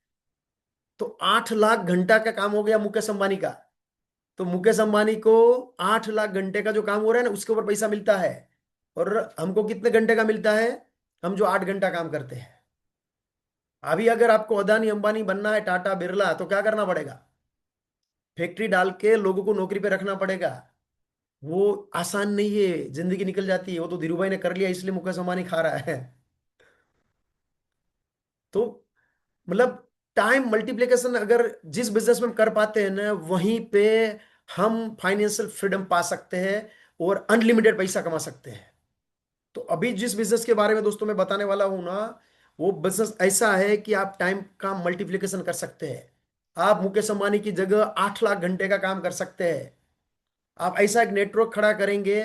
तो 8 लाख घंटा का काम हो गया मुकेश अंबानी का। तो मुकेश अंबानी को 8 लाख घंटे का जो काम हो रहा है ना, उसके ऊपर पैसा मिलता है। और हमको कितने घंटे का मिलता है, हम जो 8 घंटा काम करते हैं। अभी अगर आपको अदानी अंबानी बनना है, टाटा बिरला, तो क्या करना पड़ेगा, फैक्ट्री डाल के लोगों को नौकरी पे रखना पड़ेगा। वो आसान नहीं है, जिंदगी निकल जाती है। वो तो धीरू भाई ने कर लिया, इसलिए मुकेश अंबानी खा रहा है। तो मतलब टाइम मल्टीप्लिकेशन अगर जिस बिजनेस में हम कर पाते हैं ना, वहीं पे हम फाइनेंशियल फ्रीडम पा सकते हैं और अनलिमिटेड पैसा कमा सकते हैं। तो अभी जिस बिजनेस के बारे में दोस्तों मैं बताने वाला हूं ना, वो बिजनेस ऐसा है कि आप टाइम का मल्टीप्लिकेशन कर सकते हैं। आप मुकेश अंबानी की जगह 8 लाख घंटे का काम कर सकते हैं। आप ऐसा एक नेटवर्क खड़ा करेंगे,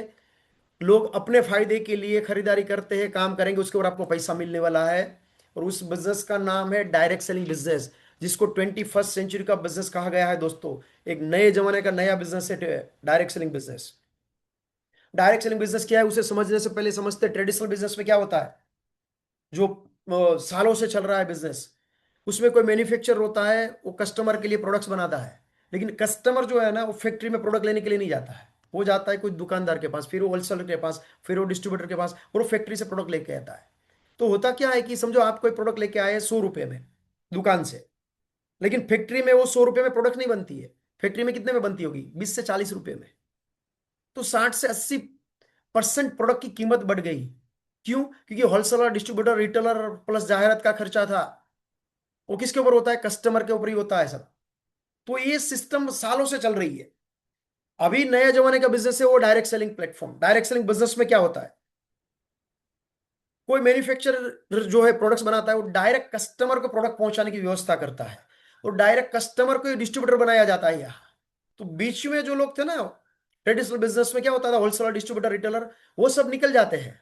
लोग अपने फायदे के लिए खरीदारी करते हैं, काम करेंगे, उसके ऊपर आपको पैसा मिलने वाला है। और उस बिजनेस का नाम है डायरेक्ट सेलिंग बिजनेस, जिसको 21st सेंचुरी का बिजनेस कहा गया है दोस्तों। एक नए जमाने का नया बिजनेस है direct selling business. Direct selling business क्या है उसे समझने से पहले समझते हैं ट्रेडिशनल बिजनेस में क्या होता है। जो सालों से चल रहा है बिजनेस, उसमें कोई मैन्युफैक्चरर होता है, वो कस्टमर के लिए प्रोडक्ट्स बनाता है। लेकिन कस्टमर जो है ना, वो फैक्ट्री में प्रोडक्ट लेने के लिए नहीं जाता है, वो जाता है कोई दुकानदार के पास, फिर वो होलसेलर के पास, फिर वो डिस्ट्रीब्यूटर के पास, और वो फैक्ट्री से प्रोडक्ट लेके आता है। तो होता क्या है कि समझो आप कोई प्रोडक्ट लेके आए 100 रुपए में दुकान से, लेकिन फैक्ट्री में वो 100 रुपए में प्रोडक्ट नहीं बनती है। फैक्ट्री में कितने में बनती होगी? 20 से 40 रुपए में। तो 60 से 80% प्रोडक्ट की कीमत बढ़ गई। क्यों? क्योंकि होलसेलर, डिस्ट्रीब्यूटर, रिटेलर प्लस जाहिरात का खर्चा था, वो किसके ऊपर होता है? कस्टमर के ऊपर ही होता है सब। तो ये सिस्टम सालों से चल रही है। अभी नए जमाने का बिजनेस है वो direct selling platform. Direct selling business में क्या होता है? कोई मैन्युफैक्चरर जो है प्रोडक्ट्स बनाता है, वो डायरेक्ट कस्टमर को प्रोडक्ट पहुंचाने की व्यवस्था करता है, और डायरेक्ट कस्टमर को डिस्ट्रीब्यूटर बनाया जाता है यहाँ। तो बीच में जो लोग थे ना, ट्रेडिशनल बिजनेस में क्या होता था, होलसेलर, डिस्ट्रीब्यूटर, रिटेलर, वो सब निकल जाते हैं।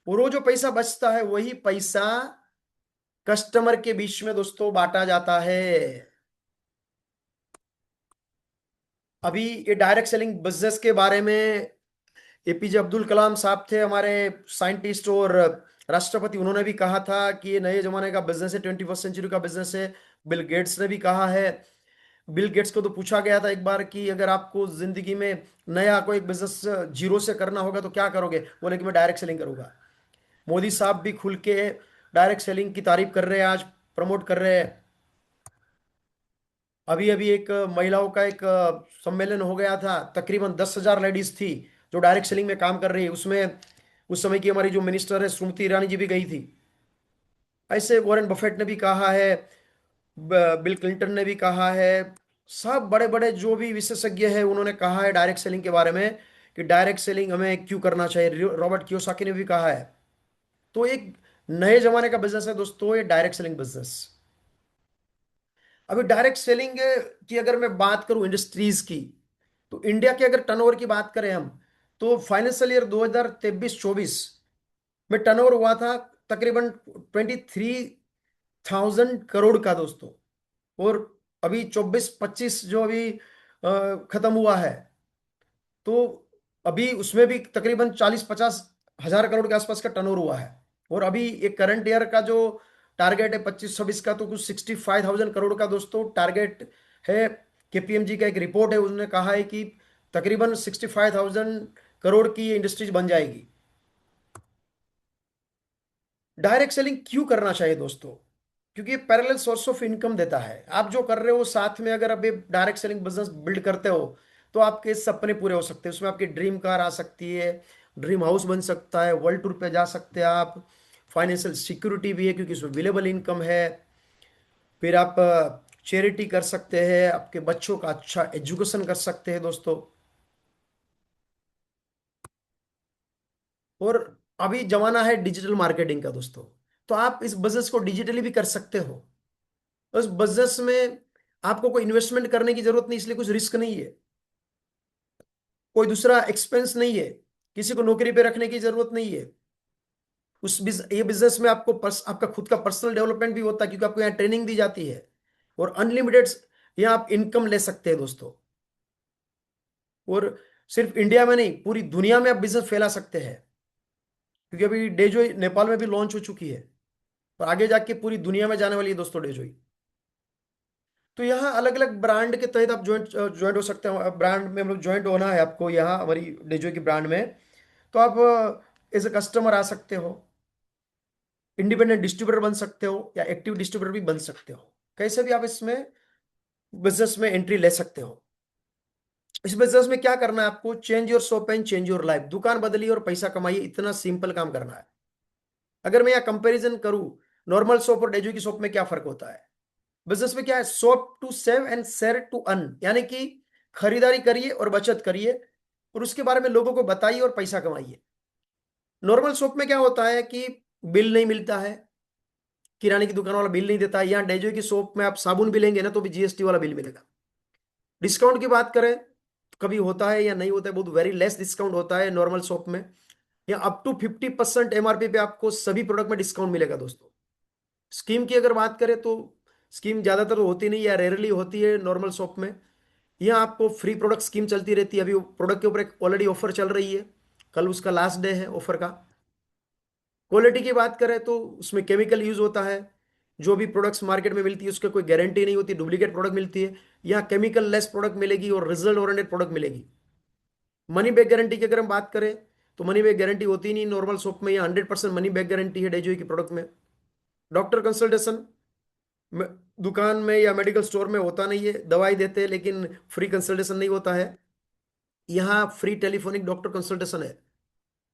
और वो जो पैसा बचता है वही पैसा कस्टमर के बीच में दोस्तों बांटा जाता है। अभी ये डायरेक्ट सेलिंग बिजनेस के बारे में एपीजे अब्दुल कलाम साहब थे हमारे साइंटिस्ट और राष्ट्रपति, उन्होंने भी कहा था कि ये नए जमाने का बिजनेस है, 21st सेंचुरी का बिजनेस है। बिल गेट्स ने भी कहा है। बिल गेट्स को तो पूछा गया था एक बार कि अगर आपको जिंदगी में नया कोई बिजनेस जीरो से करना होगा तो क्या करोगे? बोले कि मैं डायरेक्ट सेलिंग करूंगा। मोदी साहब भी खुल के डायरेक्ट सेलिंग की तारीफ कर रहे हैं, आज प्रमोट कर रहे हैं। अभी अभी एक महिलाओं का एक सम्मेलन हो गया था, तकरीबन 10,000 लेडीज थी जो डायरेक्ट सेलिंग में काम कर रही है। उसमें उस समय की हमारी जो मिनिस्टर है स्मृति ईरानी जी भी गई थी। ऐसे वॉरेन बफेट ने भी कहा है, बिल क्लिंटन ने भी कहा है, सब बड़े बड़े जो भी विशेषज्ञ है उन्होंने कहा है डायरेक्ट सेलिंग के बारे में कि डायरेक्ट सेलिंग हमें क्यों करना चाहिए। रॉबर्ट कियोसाकी ने भी कहा है। तो एक नए जमाने का बिजनेस है दोस्तों ये डायरेक्ट सेलिंग बिजनेस। अभी डायरेक्ट सेलिंग की अगर मैं बात करूं इंडस्ट्रीज की, तो इंडिया के अगर टर्नओवर की बात करें हम, तो फाइनेंशियल ईयर 2023-24 में टर्नओवर हुआ था तकरीबन 23,000 करोड़ का दोस्तों। और अभी 24-25 जो अभी खत्म हुआ है, तो अभी उसमें भी तकरीबन 40-50 हजार करोड़ के आसपास का टर्नओवर हुआ है। और अभी एक करंट ईयर का जो टारगेट है 25-26 का, तो कुछ 65,000 करोड़ का दोस्तों टारगेट है। केपीएमजी का एक रिपोर्ट है, उसने कहा है कि तकरीबन 65,000 करोड़ की ये इंडस्ट्रीज बन जाएगी। डायरेक्ट सेलिंग क्यों करना चाहिए दोस्तों? क्योंकि ये पैरेलल सोर्स ऑफ इनकम देता है। आप जो कर रहे हो साथ में अगर आप ये डायरेक्ट सेलिंग बिजनेस बिल्ड करते हो, तो आपके सपने पूरे हो सकते हैं। उसमें आपकी ड्रीम कार आ सकती है, ड्रीम हाउस बन सकता है, वर्ल्ड टूर पे जा सकते हैं आप, फाइनेंशियल सिक्योरिटी भी है क्योंकि इसमें अवेलेबल इनकम है। फिर आप चैरिटी कर सकते हैं, आपके बच्चों का अच्छा एजुकेशन कर सकते हैं दोस्तों। और अभी जमाना है डिजिटल मार्केटिंग का दोस्तों, तो आप इस बिजनेस को डिजिटली भी कर सकते हो। उस बिजनेस में आपको कोई इन्वेस्टमेंट करने की जरूरत नहीं, इसलिए कुछ रिस्क नहीं है, कोई दूसरा एक्सपेंस नहीं है, किसी को नौकरी पे रखने की जरूरत नहीं है। ये बिजनेस में आपका खुद का पर्सनल डेवलपमेंट भी होता है क्योंकि आपको यहाँ ट्रेनिंग दी जाती है। और अनलिमिटेड यहाँ आप इनकम ले सकते हैं दोस्तों। और सिर्फ इंडिया में नहीं, पूरी दुनिया में आप बिजनेस फैला सकते हैं, क्योंकि अभी डेजोई नेपाल में भी लॉन्च हो चुकी है, और आगे जाके पूरी दुनिया में जाने वाली है दोस्तों डेजोई। तो यहाँ अलग अलग ब्रांड के तहत आप ज्वाइंट ज्वाइंट हो सकते हैं। ब्रांड में मतलब ज्वाइंट होना है आपको यहाँ हमारी डेजो की ब्रांड में, तो आप एज ए कस्टमर आ सकते हो, इंडिपेंडेंट डिस्ट्रीब्यूटर बन सकते हो, या एक्टिव डिस्ट्रीब्यूटर भी बन सकते हो। कैसे भी आप इसमें बिजनेस में एंट्री ले सकते हो। इस बिजनेस में क्या करना है आपको? Change your shop and change your life. दुकान बदलिए और पैसा कमाइए, इतना सिंपल काम करना है। अगर मैं यहाँ कंपैरिजन करूं, नॉर्मल शॉप और डेजो की शॉप में क्या फर्क होता है? बिजनेस में क्या है? Shop to save and share to earn, यानी कि खरीदारी करिए और बचत करिए, और उसके बारे में लोगों को बताइए और पैसा कमाइए। नॉर्मल शॉप में क्या होता है कि बिल नहीं मिलता है, किराने की दुकान वाला बिल नहीं देता है। यहाँ डेजो की शॉप में आप साबुन भी लेंगे ना तो भी जीएसटी वाला बिल मिलेगा। डिस्काउंट की बात करें कभी होता है या नहीं होता है, बहुत वेरी लेस डिस्काउंट होता है नॉर्मल शॉप में। या अप टू 50% एमआरपी पे आपको सभी प्रोडक्ट में डिस्काउंट मिलेगा दोस्तों। स्कीम की अगर बात करें तो स्कीम ज्यादातर होती नहीं या रेयरली होती है नॉर्मल शॉप में। यहाँ आपको फ्री प्रोडक्ट स्कीम चलती रहती है। अभी प्रोडक्ट के ऊपर एक ऑलरेडी ऑफर चल रही है, कल उसका लास्ट डे है ऑफर का। क्वालिटी की बात करें तो उसमें केमिकल यूज होता है। जो भी प्रोडक्ट्स मार्केट में मिलती है उसके कोई गारंटी नहीं होती, डुप्लीकेट प्रोडक्ट मिलती है। यहाँ केमिकल लेस प्रोडक्ट मिलेगी और रिजल्ट ओरिएंटेड प्रोडक्ट मिलेगी। मनी बैक गारंटी की अगर हम बात करें तो मनी बैक गारंटी होती नहीं नॉर्मल शॉप में। यहाँ 100% मनी बैक गारंटी है डेजोई की प्रोडक्ट में। डॉक्टर कंसल्टेशन दुकान में या मेडिकल स्टोर में होता नहीं है, दवाई देते हैं लेकिन फ्री कंसल्टेशन नहीं होता है। यहाँ फ्री टेलीफोनिक डॉक्टर कंसल्टेशन है।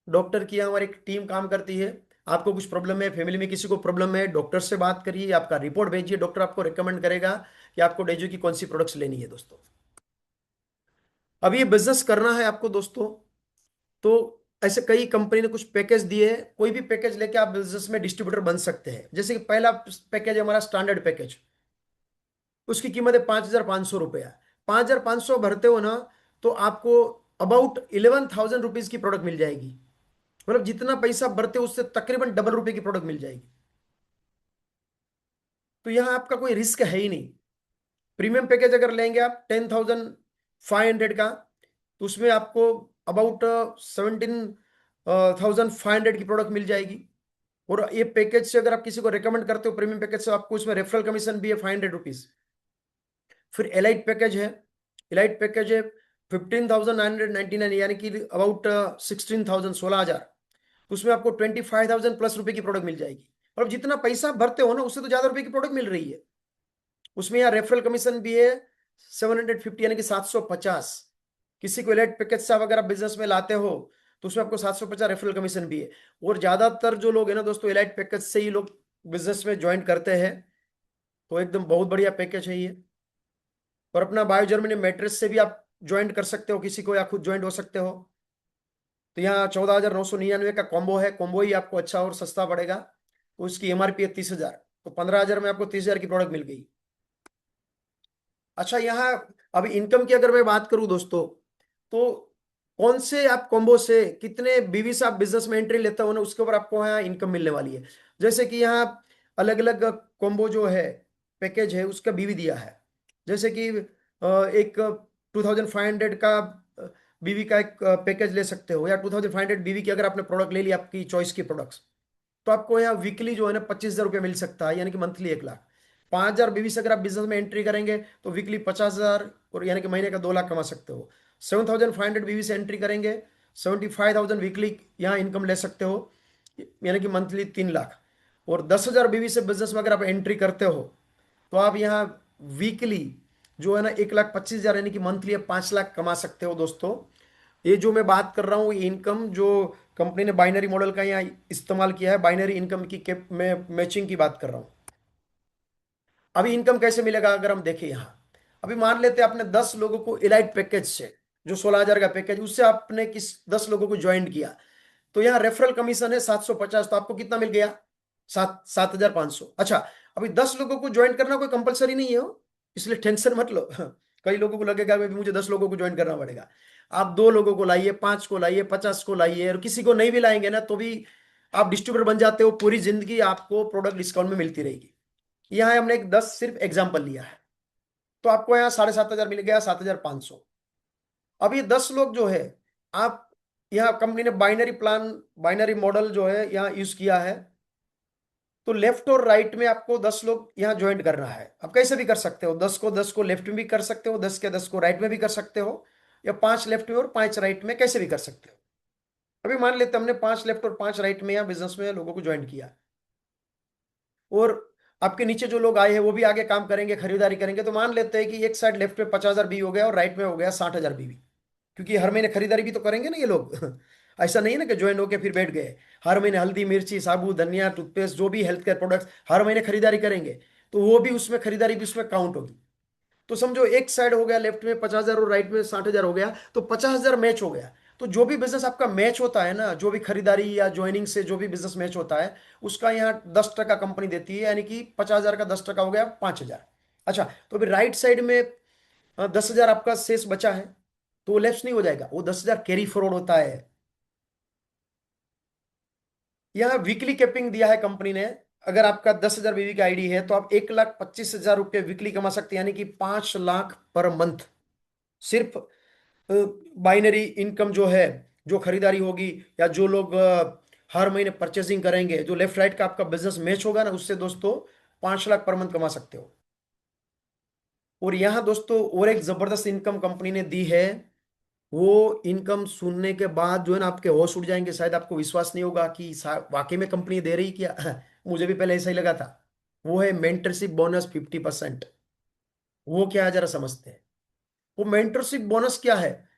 डॉक्टर की यहाँ हमारी एक टीम काम करती है। आपको कुछ प्रॉब्लम है, फैमिली में किसी को प्रॉब्लम है, डॉक्टर से बात करिए, आपका रिपोर्ट भेजिए, डॉक्टर आपको रिकमेंड करेगा कि आपको डेजो की कौन सी प्रोडक्ट्स लेनी है दोस्तों। अब ये बिजनेस करना है आपको दोस्तों, तो ऐसे कई कंपनी ने कुछ पैकेज दिए हैं। कोई भी पैकेज लेके आप बिजनेस में डिस्ट्रीब्यूटर बन सकते हैं। जैसे कि पहला पैकेज है हमारा स्टैंडर्ड पैकेज, उसकी कीमत है 5,500 रुपया। 5,500 भरते हो ना तो आपको अबाउट 11,000 रुपीज की प्रोडक्ट मिल जाएगी। मतलब जितना पैसा भरते हो उससे तकरीबन डबल रुपए की प्रोडक्ट मिल जाएगी। तो यहां आपका कोई रिस्क है ही नहीं। प्रीमियम पैकेज अगर लेंगे आप 10,500 का, तो उसमें आपको अबाउट 17,500 की प्रोडक्ट मिल जाएगी। और ये पैकेज से अगर आप किसी को रिकमेंड करते हो प्रीमियम पैकेज से, आपको उसमें रेफरल कमीशन भी है 500 रुपीज। फिर एलाइट पैकेज है। एलाइट पैकेज है 15,999, यानी कि अबाउट 16,000, 16,000। उसमें आपको 25,000 प्लस रुपए की प्रोडक्ट मिल जाएगी। और जितना पैसा आप भरते हो ना उससे तो ज्यादा रुपए की प्रोडक्ट मिल रही है। उसमें यहाँ रेफरल कमीशन भी है 750, यानी कि 750। किसी को एलाइट पैकेज से अगर आप बिजनेस में लाते हो तो उसमें आपको 750 रेफरल कमीशन भी है। और ज्यादातर जो लोग है ना दोस्तों, एलाइट पैकेज से ही लोग बिजनेस में ज्वाइन करते हैं। तो एकदम बहुत बढ़िया पैकेज है ये। और अपना बायो जर्मनी मैट्रेस से भी आप ज्वाइन कर सकते हो किसी को, या खुद ज्वाइन हो सकते हो। तो यहाँ 14,999 का कॉम्बो है। कॉम्बो ही आपको अच्छा और सस्ता पड़ेगा। तो उसकी एमआरपी है 30,000, तो 15,000 में आपको 30,000 की प्रोडक्ट मिल गई। अच्छा, यहाँ अभी इनकम की अगर मैं बात करूं दोस्तों, तो कौन से आप कॉम्बो से कितने बीवी से आप बिजनेस में एंट्री लेते हो ना, उसके ऊपर आपको यहाँ इनकम मिलने वाली है। जैसे कि यहाँ अलग अलग कॉम्बो जो है, पैकेज है, उसका बीवी दिया है। जैसे कि एक 2,500 का बीवी का एक पैकेज ले सकते हो, या 2,500 बीवी की अगर आपने प्रोडक्ट ले ली आपकी चॉइस की प्रोडक्ट्स, तो आपको यहाँ वीकली जो है ना 25,000 रुपये मिल सकता है, यानी कि मंथली 1 लाख। 5,000 बीवी से अगर आप बिजनेस में एंट्री करेंगे तो वीकली 50,000, और यानी कि महीने का 2 लाख कमा सकते हो। 7,500 बीवी से एंट्री करेंगे, 75,000 वीकली यहाँ इनकम ले सकते हो, यानी कि मंथली 3 लाख। और 10,000 बीवी से बिजनेस में अगर आप एंट्री करते हो तो आप यहाँ वीकली जो है ना 1,25,000, यानी कि मंथली आप 5 लाख कमा सकते हो दोस्तों। ये जो मैं बात कर रहा हूँ, ये इनकम जो कंपनी ने बाइनरी मॉडल का यहाँ इस्तेमाल किया है, बाइनरी इनकम की मैं मैचिंग की बात कर रहा हूँ। अभी इनकम कैसे मिलेगा अगर हम देखें यहाँ। अभी मान लेते हैं आपने 10 लोगों को इलाइट पैकेज से, जो 16,000 का पैकेज, उससे आपने किस 10 लोगों को ज्वाइन किया, तो यहाँ रेफरल कमीशन है 750। तो आपको कितना मिल गया? 7,500। अच्छा, अभी 10 लोगों को ज्वाइन करना कोई कंपलसरी नहीं है हो, इसलिए टेंशन मत लो। कई लोगों को लगेगा कि मुझे 10 लोगों को ज्वाइन करना पड़ेगा। आप 2 लोगों को लाइए, 5 को लाइए, 50 को लाइए, और किसी को नहीं भी लाएंगे ना तो भी आप डिस्ट्रीब्यूटर बन जाते हो। पूरी जिंदगी आपको प्रोडक्ट डिस्काउंट में मिलती रहेगी। यहाँ हमने एक 10 सिर्फ एग्जाम्पल लिया है, तो आपको यहाँ 7,500 मिल गया, 7,500। अब ये 10 लोग जो है, आप यहाँ कंपनी ने बाइनरी प्लान, बाइनरी मॉडल जो है यहाँ यूज किया है। तो लेफ्ट और राइट में आपको 10 लोग यहाँ ज्वाइन करना है। आप कैसे भी कर सकते हो, 10 को लेफ्ट में भी कर सकते हो, 10 को राइट में भी कर सकते हो, या 5 लेफ्ट में और 5 राइट में, कैसे भी कर सकते हो। अभी मान लेते हमने 5 लेफ्ट और 5 राइट में यहाँ बिजनेस में लोगों को ज्वाइन किया, और आपके नीचे जो लोग आए हैं वो भी आगे काम करेंगे, खरीदारी करेंगे। तो मान लेते हैं कि एक साइड लेफ्ट में 50,000 बीवी हो गया और राइट में हो गया 60,000 बीवी, क्योंकि हर महीने खरीदारी भी तो करेंगे ना ये लोग। ऐसा नहीं है ना कि ज्वाइन होके फिर बैठ गए। हर महीने हल्दी, मिर्ची, साबु, धनिया, टूथपेस्ट, जो भी हेल्थ केयर प्रोडक्ट्स हर महीने खरीदारी करेंगे, तो वो भी उसमें खरीदारी भी उसमें काउंट होगी। तो समझो एक साइड हो गया लेफ्ट में 50,000 और राइट में 60,000 हो गया, तो 50,000 मैच हो गया। तो जो भी बिजनेस आपका मैच होता है ना, जो भी खरीदारी या ज्वाइनिंग से जो भी बिजनेस मैच होता है, उसका यहाँ 10% कंपनी देती है, यानी कि 50,000 का 10% हो गया 5,000। अच्छा, तो अभी राइट साइड में 10,000 आपका शेष बचा है। तो वो लैप्स नहीं हो जाएगा, वो 10,000 कैरी फॉरवर्ड होता है। यहाँ वीकली कैपिंग दिया है कंपनी ने। अगर आपका 10,000 बीवी का आईडी है तो आप 1,25,000 रुपये वीकली कमा सकते हैं, यानी कि 5 लाख पर मंथ। सिर्फ बाइनरी इनकम जो है, जो खरीदारी होगी, या जो लोग हर महीने परचेसिंग करेंगे, जो लेफ्ट राइट का आपका बिजनेस मैच होगा ना, उससे दोस्तों 5 लाख पर मंथ कमा सकते हो। और यहाँ दोस्तों और एक जबरदस्त इनकम कंपनी ने दी है। वो इनकम सुनने के बाद जो है ना, आपके होश उड़ जाएंगे, शायद आपको विश्वास नहीं होगा कि वाकई में कंपनी दे रही क्या। मुझे भी पहले ऐसा ही लगा था। वो है मेंटरशिप बोनस 50%। वो क्या है जरा समझते हैं। वो मेंटरशिप बोनस क्या है,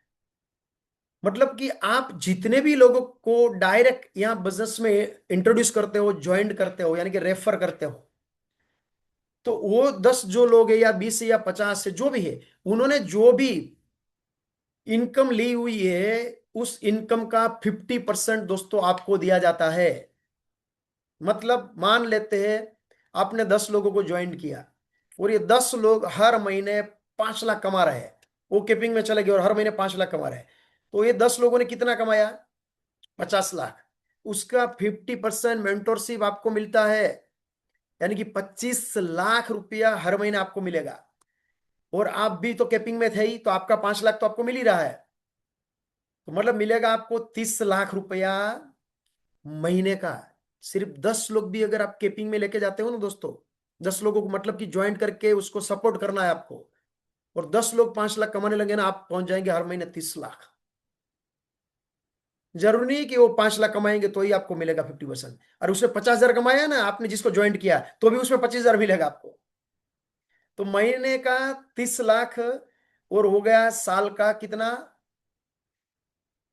मतलब कि आप जितने भी लोगों को डायरेक्ट यहाँ बिजनेस में इंट्रोड्यूस करते हो, ज्वाइन करते हो, यानी कि रेफर करते हो, तो वो 10 जो लोग हैं, या 20 या 50 से जो भी है, उन्होंने जो भी इनकम ली हुई है, उस इनकम का 50% दोस्तों आपको दिया जाता है। मतलब मान लेते हैं आपने 10 लोगों को ज्वाइन किया, और ये 10 लोग हर महीने 5 लाख कमा रहे हैं। वो कीपिंग में चले गए और हर महीने 5 लाख कमा रहे हैं। तो ये 10 लोगों ने कितना कमाया? 50 लाख। उसका 50% मेंटोरशिप आपको मिलता है, यानी कि 25 लाख रुपया हर महीने आपको मिलेगा। और आप भी तो कैपिंग में थे ही, तो आपका 5 लाख तो आपको मिल ही रहा है। तो मतलब मिलेगा आपको 30 लाख रुपया महीने का। सिर्फ 10 लोग भी अगर आप केपिंग में लेके जाते हो ना दोस्तों, 10 लोगों को मतलब कि ज्वाइन करके उसको सपोर्ट करना है आपको, और 10 लोग 5 लाख कमाने लगे ना, आप पहुंच जाएंगे हर महीने 30 लाख। जरूरी नहीं कि वो 5 लाख कमाएंगे तो ही आपको मिलेगा 50%। और उसमें 50,000 कमाया ना आपने, जिसको ज्वाइन किया, तो भी उसमें 25,000 मिलेगा आपको। तो महीने का 30 लाख, और हो गया साल का कितना?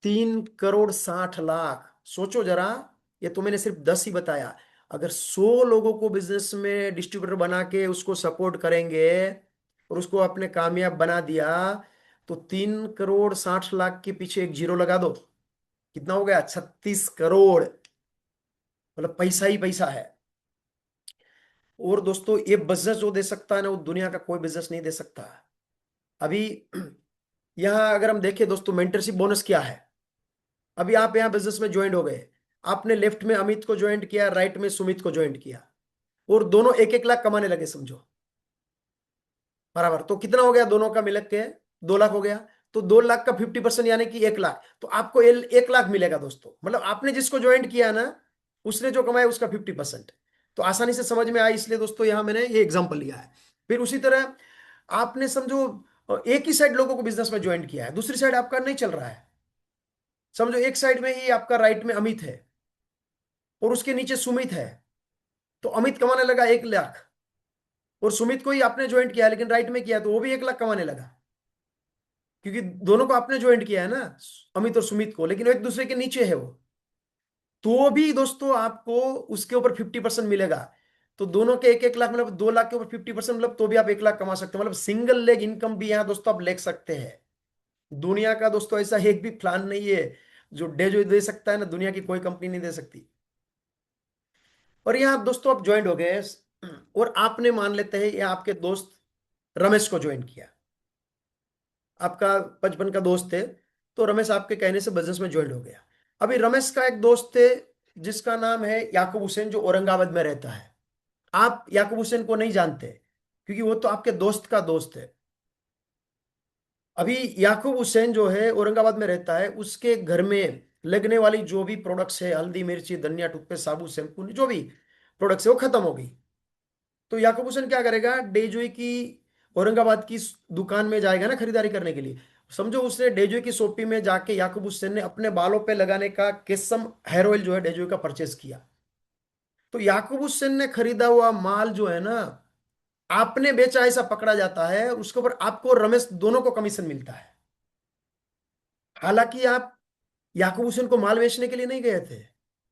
3,60,00,000। सोचो जरा, ये तो मैंने सिर्फ 10 ही बताया। अगर 100 लोगों को बिजनेस में डिस्ट्रीब्यूटर बना के उसको सपोर्ट करेंगे, और उसको अपने कामयाब बना दिया, तो 3,60,00,000 के पीछे एक जीरो लगा दो, कितना हो गया? 36 करोड़। मतलब पैसा ही पैसा है। और दोस्तों ये बिजनेस जो दे सकता है ना, वो दुनिया का कोई बिजनेस नहीं दे सकता। अभी यहाँ अगर हम देखें दोस्तों, मेंटरशिप बोनस क्या है। अभी आप यहाँ बिजनेस में ज्वाइन हो गए, आपने लेफ्ट में अमित को ज्वाइन किया, राइट में सुमित को ज्वाइन किया, और दोनों 1-1 लाख कमाने लगे समझो, बराबर। तो कितना हो गया दोनों का मिलक के? 2 लाख हो गया। तो 2 लाख का 50% यानी कि 1 लाख, तो आपको 1 लाख मिलेगा दोस्तों। मतलब आपने जिसको ज्वाइन किया ना, उसने जो कमाया उसका 50%। तो आसानी से समझ में आया, इसलिए दोस्तों यहां मैंने ये एग्जांपल लिया है। फिर उसी तरह आपने समझो एक ही साइड लोगों को बिजनेस में ज्वाइन किया है, दूसरी साइड आपका नहीं चल रहा है। समझो एक साइड में ही आपका राइट में अमित है, और उसके नीचे सुमित है। तो अमित कमाने लगा 1 लाख, और सुमित को ही आपने ज्वाइंट किया है, लेकिन राइट में किया, तो वो भी 1 लाख कमाने लगा। क्योंकि दोनों को आपने ज्वाइंट किया है ना, अमित और सुमित को, लेकिन वो एक दूसरे के नीचे है वो। तो भी दोस्तों आपको उसके ऊपर 50% मिलेगा। तो दोनों के 1-1 लाख, मतलब 2 लाख के ऊपर 50%, मतलब तो भी आप 1 लाख कमा सकते हो। मतलब सिंगल लेग इनकम भी यहाँ दोस्तों आप ले सकते हैं। दुनिया का दोस्तों ऐसा एक भी प्लान नहीं है जो जो दे सकता है ना, दुनिया की कोई कंपनी नहीं दे सकती। और यहाँ दोस्तों आप ज्वाइन हो गए, और आपने मान लेते हैं ये आपके दोस्त रमेश को ज्वाइन किया, आपका बचपन का दोस्त है। तो रमेश आपके कहने से बिजनेस में ज्वाइन हो गया। अभी रमेश का एक दोस्त है जिसका नाम है याकूब हुसैन, जो औरंगाबाद में रहता है। आप याकूब हुसैन को नहीं जानते, क्योंकि वो तो आपके दोस्त का दोस्त है। अभी याकूब हुसैन जो है औरंगाबाद में रहता है, उसके घर में लगने वाली जो भी प्रोडक्ट्स है, हल्दी मिर्ची धनिया टूथपेस्ट साबुन शैम्पू, जो भी प्रोडक्ट्स है वो खत्म हो गई। तो याकूब हुसैन क्या करेगा, डेजोई की औरंगाबाद की दुकान में जाएगा ना खरीदारी करने के लिए। समझो उसने डेजोई की शॉपी में जाके याकूब हुसैन ने अपने बालों पे लगाने का केसम हेयर ऑयल जो है डेजोई का परचेज किया। तो याकूब हुसैन ने खरीदा हुआ माल जो है ना, आपने बेचा ऐसा पकड़ा जाता है, और उसके ऊपर आपको और रमेश दोनों को कमीशन मिलता है। हालांकि आप याकूब हुसैन को माल बेचने के लिए नहीं गए थे।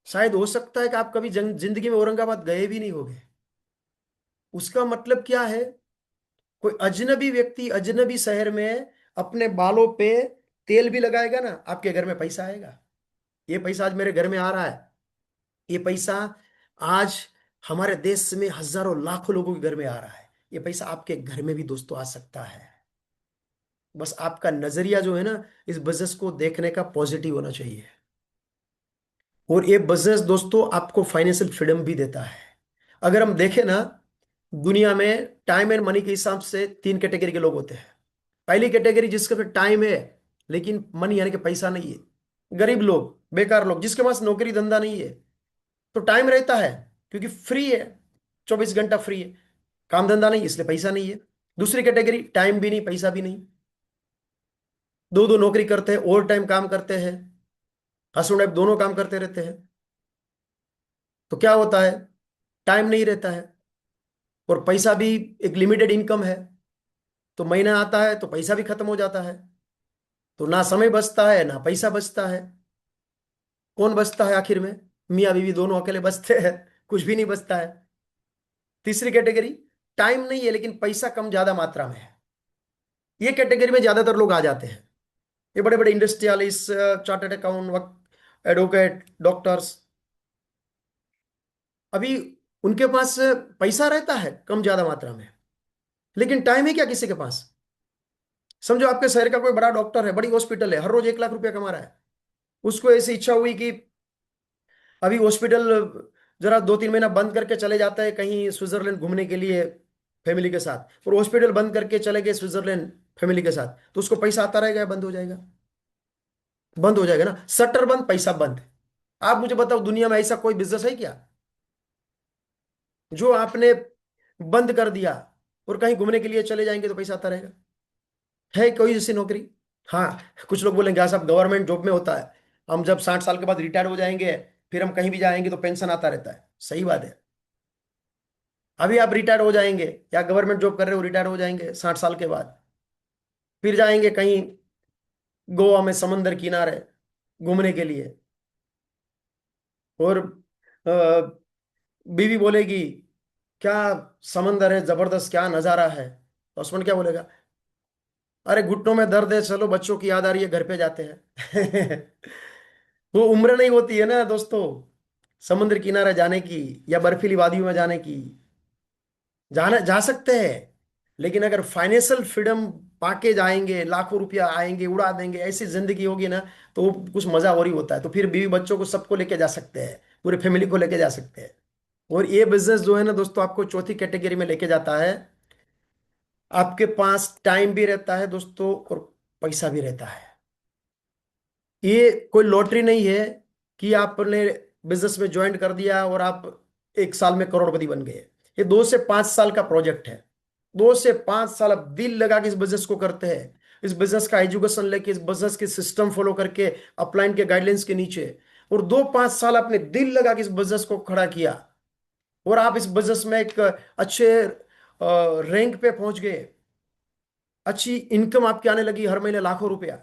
शायद हो सकता है कि आप कभी जिंदगी में औरंगाबाद गए भी नहीं होंगे। उसका मतलब क्या है, कोई अजनबी व्यक्ति अजनबी शहर में अपने बालों पे तेल भी लगाएगा ना, आपके घर में पैसा आएगा। ये पैसा आज मेरे घर में आ रहा है। ये पैसा आज हमारे देश में हजारों लाखों लोगों के घर में आ रहा है। ये पैसा आपके घर में भी दोस्तों आ सकता है। बस आपका नजरिया जो है ना, इस बिजनेस को देखने का पॉजिटिव होना चाहिए। और ये बिजनेस दोस्तों आपको फाइनेंशियल फ्रीडम भी देता है। अगर हम देखें ना, दुनिया में टाइम एंड मनी के हिसाब से तीन कैटेगरी के लोग होते हैं। पहली कैटेगरी जिसके पास टाइम है लेकिन मनी यानी कि पैसा नहीं है, गरीब लोग, बेकार लोग, जिसके पास नौकरी धंधा नहीं है तो टाइम रहता है क्योंकि फ्री है, 24 घंटा फ्री है, काम धंधा नहीं इसलिए पैसा नहीं है। दूसरी कैटेगरी टाइम भी नहीं पैसा भी नहीं, दो दो नौकरी करते हैं, ओवर टाइम काम करते हैं, हस्बैंड वाइफ दोनों काम करते रहते हैं। तो क्या होता है, टाइम नहीं रहता है और पैसा भी एक लिमिटेड इनकम है, तो महीना आता है तो पैसा भी खत्म हो जाता है। तो ना समय बचता है ना पैसा बचता है। कौन बचता है आखिर में? मियाँ बीवी दोनों अकेले बचते हैं, कुछ भी नहीं बचता है। तीसरी कैटेगरी, टाइम नहीं है लेकिन पैसा कम ज्यादा मात्रा में है, ये कैटेगरी में ज्यादातर लोग आ जाते हैं। ये बड़े बड़े industrialist, chartered account, advocate, doctors, अभी उनके पास पैसा रहता है कम ज्यादा मात्रा में, लेकिन टाइम है क्या किसी के पास? समझो आपके शहर का कोई बड़ा डॉक्टर है, बड़ी हॉस्पिटल है, हर रोज 1 लाख रुपया कमा रहा है। उसको ऐसी इच्छा हुई कि अभी हॉस्पिटल जरा 2-3 महीना बंद करके चले जाता है कहीं स्विट्जरलैंड घूमने के लिए फैमिली के साथ, और हॉस्पिटल बंद करके चले गए स्विट्जरलैंड फैमिली के साथ, तो उसको पैसा आता रहेगा या बंद हो जाएगा? बंद हो जाएगा ना, शटर बंद पैसा बंद। आप मुझे बताओ दुनिया में ऐसा कोई बिजनेस है क्या जो आपने बंद कर दिया और कहीं घूमने के लिए चले जाएंगे तो पैसा आता रहेगा? है कोई ऐसी नौकरी? हाँ, कुछ लोग बोलेंगे हाँ साहब गवर्नमेंट जॉब में होता है, हम जब 60 साल के बाद रिटायर हो जाएंगे फिर हम कहीं भी जाएंगे तो पेंशन आता रहता है। सही बात है, अभी आप रिटायर हो जाएंगे या गवर्नमेंट जॉब कर रहे हो रिटायर हो जाएंगे 60 साल के बाद, फिर जाएंगे कहीं गोवा में समंदर किनारे घूमने के लिए, और अ, बीवी बोलेगी क्या समंदर है, जबरदस्त क्या नजारा है, तो हस्बैंड क्या बोलेगा? अरे घुटनों में दर्द है, चलो बच्चों की याद आ रही है घर पे जाते हैं। वो उम्र नहीं होती है ना दोस्तों समुद्र किनारे जाने की या बर्फीली वादियों में जाने की। जाना जा सकते हैं, लेकिन अगर फाइनेंशियल फ्रीडम पाके जाएंगे, लाखों रुपया आएंगे उड़ा देंगे, ऐसी जिंदगी होगी ना, तो वो कुछ मजा और ही होता है। तो फिर बीवी बच्चों को सबको लेके जा सकते हैं, पूरे फैमिली को लेके जा सकते हैं। और ये बिजनेस जो है ना दोस्तों आपको चौथी कैटेगरी में लेके जाता है। आपके पास टाइम भी रहता है दोस्तों और पैसा भी रहता है। ये कोई लॉटरी नहीं है कि आपने बिजनेस में ज्वाइन कर दिया और आप 1 साल में करोड़पति बन गए। ये 2 से 5 साल का प्रोजेक्ट है। 2 से 5 साल आप दिल लगा के इस बिजनेस को करते हैं, इस बिजनेस का एजुकेशन लेके, इस बिजनेस के सिस्टम फॉलो करके, अपलाइन के गाइडलाइंस के नीचे, और 2-5 साल आपने दिल लगा के इस बिजनेस को खड़ा किया, और आप इस बिजनेस में एक अच्छे रैंक पे पहुंच गए, अच्छी इनकम आपकी आने लगी हर महीने लाखों रुपया।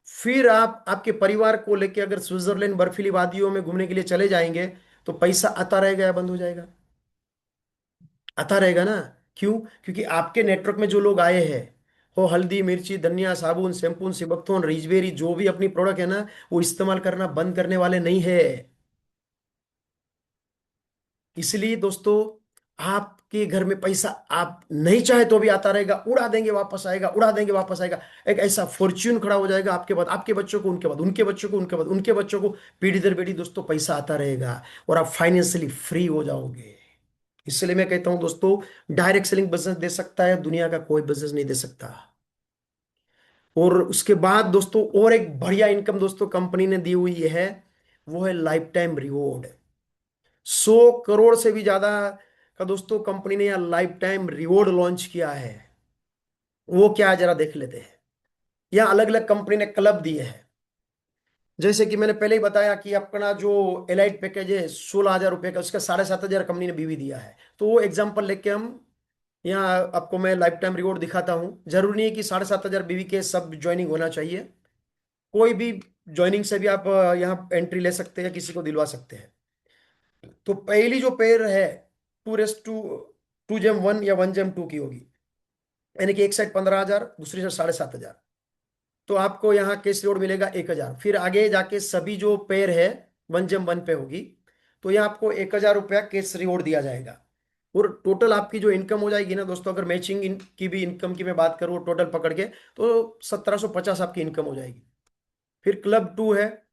फिर आप आपके परिवार को लेके अगर स्विट्जरलैंड बर्फीली वादियों में घूमने के लिए चले जाएंगे तो पैसा आता रहेगा या बंद हो जाएगा? आता रहेगा ना। क्यों? क्योंकि आपके नेटवर्क में जो लोग आए हैं, वो हल्दी मिर्ची धनिया साबुन शैम्पून सिबकथोन रिजबेरी जो भी अपनी प्रोडक्ट है ना, वो इस्तेमाल करना बंद करने वाले नहीं है। इसलिए दोस्तों आपके घर में पैसा आप नहीं चाहे तो भी आता रहेगा, उड़ा देंगे वापस आएगा, उड़ा देंगे वापस आएगा। एक ऐसा फॉर्च्यून खड़ा हो जाएगा आपके बाद, आपके बच्चों को, उनके बाद उनके बच्चों को, उनके बाद उनके बच्चों को, पीढ़ी दर पीढ़ी दोस्तों पैसा आता रहेगा और आप फाइनेंशियली फ्री हो जाओगे। इसलिए मैं कहता हूं दोस्तों, डायरेक्ट सेलिंग बिजनेस दे सकता है दुनिया का कोई बिजनेस नहीं दे सकता। और उसके बाद दोस्तों और एक बढ़िया इनकम दोस्तों कंपनी ने दी हुई है, वो है लाइफ टाइम रिवॉर्ड। 100 करोड़ से भी ज्यादा का दोस्तों कंपनी ने यहाँ लाइफ टाइम रिवॉर्ड लॉन्च किया है। वो क्या है जरा देख लेते हैं। यहाँ अलग अलग कंपनी ने क्लब दिए हैं। जैसे कि मैंने पहले ही बताया कि अपना जो एलाइट पैकेज है 16,000 रुपये का, उसका 7,500 कंपनी ने बीवी दिया है। तो वो एग्जाम्पल लेके हम यहाँ आपको मैं लाइफ टाइम रिवॉर्ड दिखाता हूँ। जरूरी नहीं है कि 7,500 बीवी के सब ज्वाइनिंग होना चाहिए, कोई भी ज्वाइनिंग से भी आप यहाँ एंट्री ले सकते हैं, किसी को दिलवा सकते हैं। तो पहली जो पेयर है 2:2 या 1:2 की होगी, यानी कि एक साइड 15,000 दूसरी साइड 7,500, तो आपको यहाँ कैश रिवॉर्ड मिलेगा 1,000। फिर आगे जाके सभी जो पेयर है 1:1 पे होगी, तो यहाँ आपको 1,000 रुपया कैश रिवॉर्ड दिया जाएगा। और टोटल आपकी जो इनकम हो जाएगी ना दोस्तों, अगर मैचिंग की भी इनकम की मैं बात करूँ टोटल पकड़ के, तो 1750 आपकी इनकम हो जाएगी। फिर क्लब 2 है,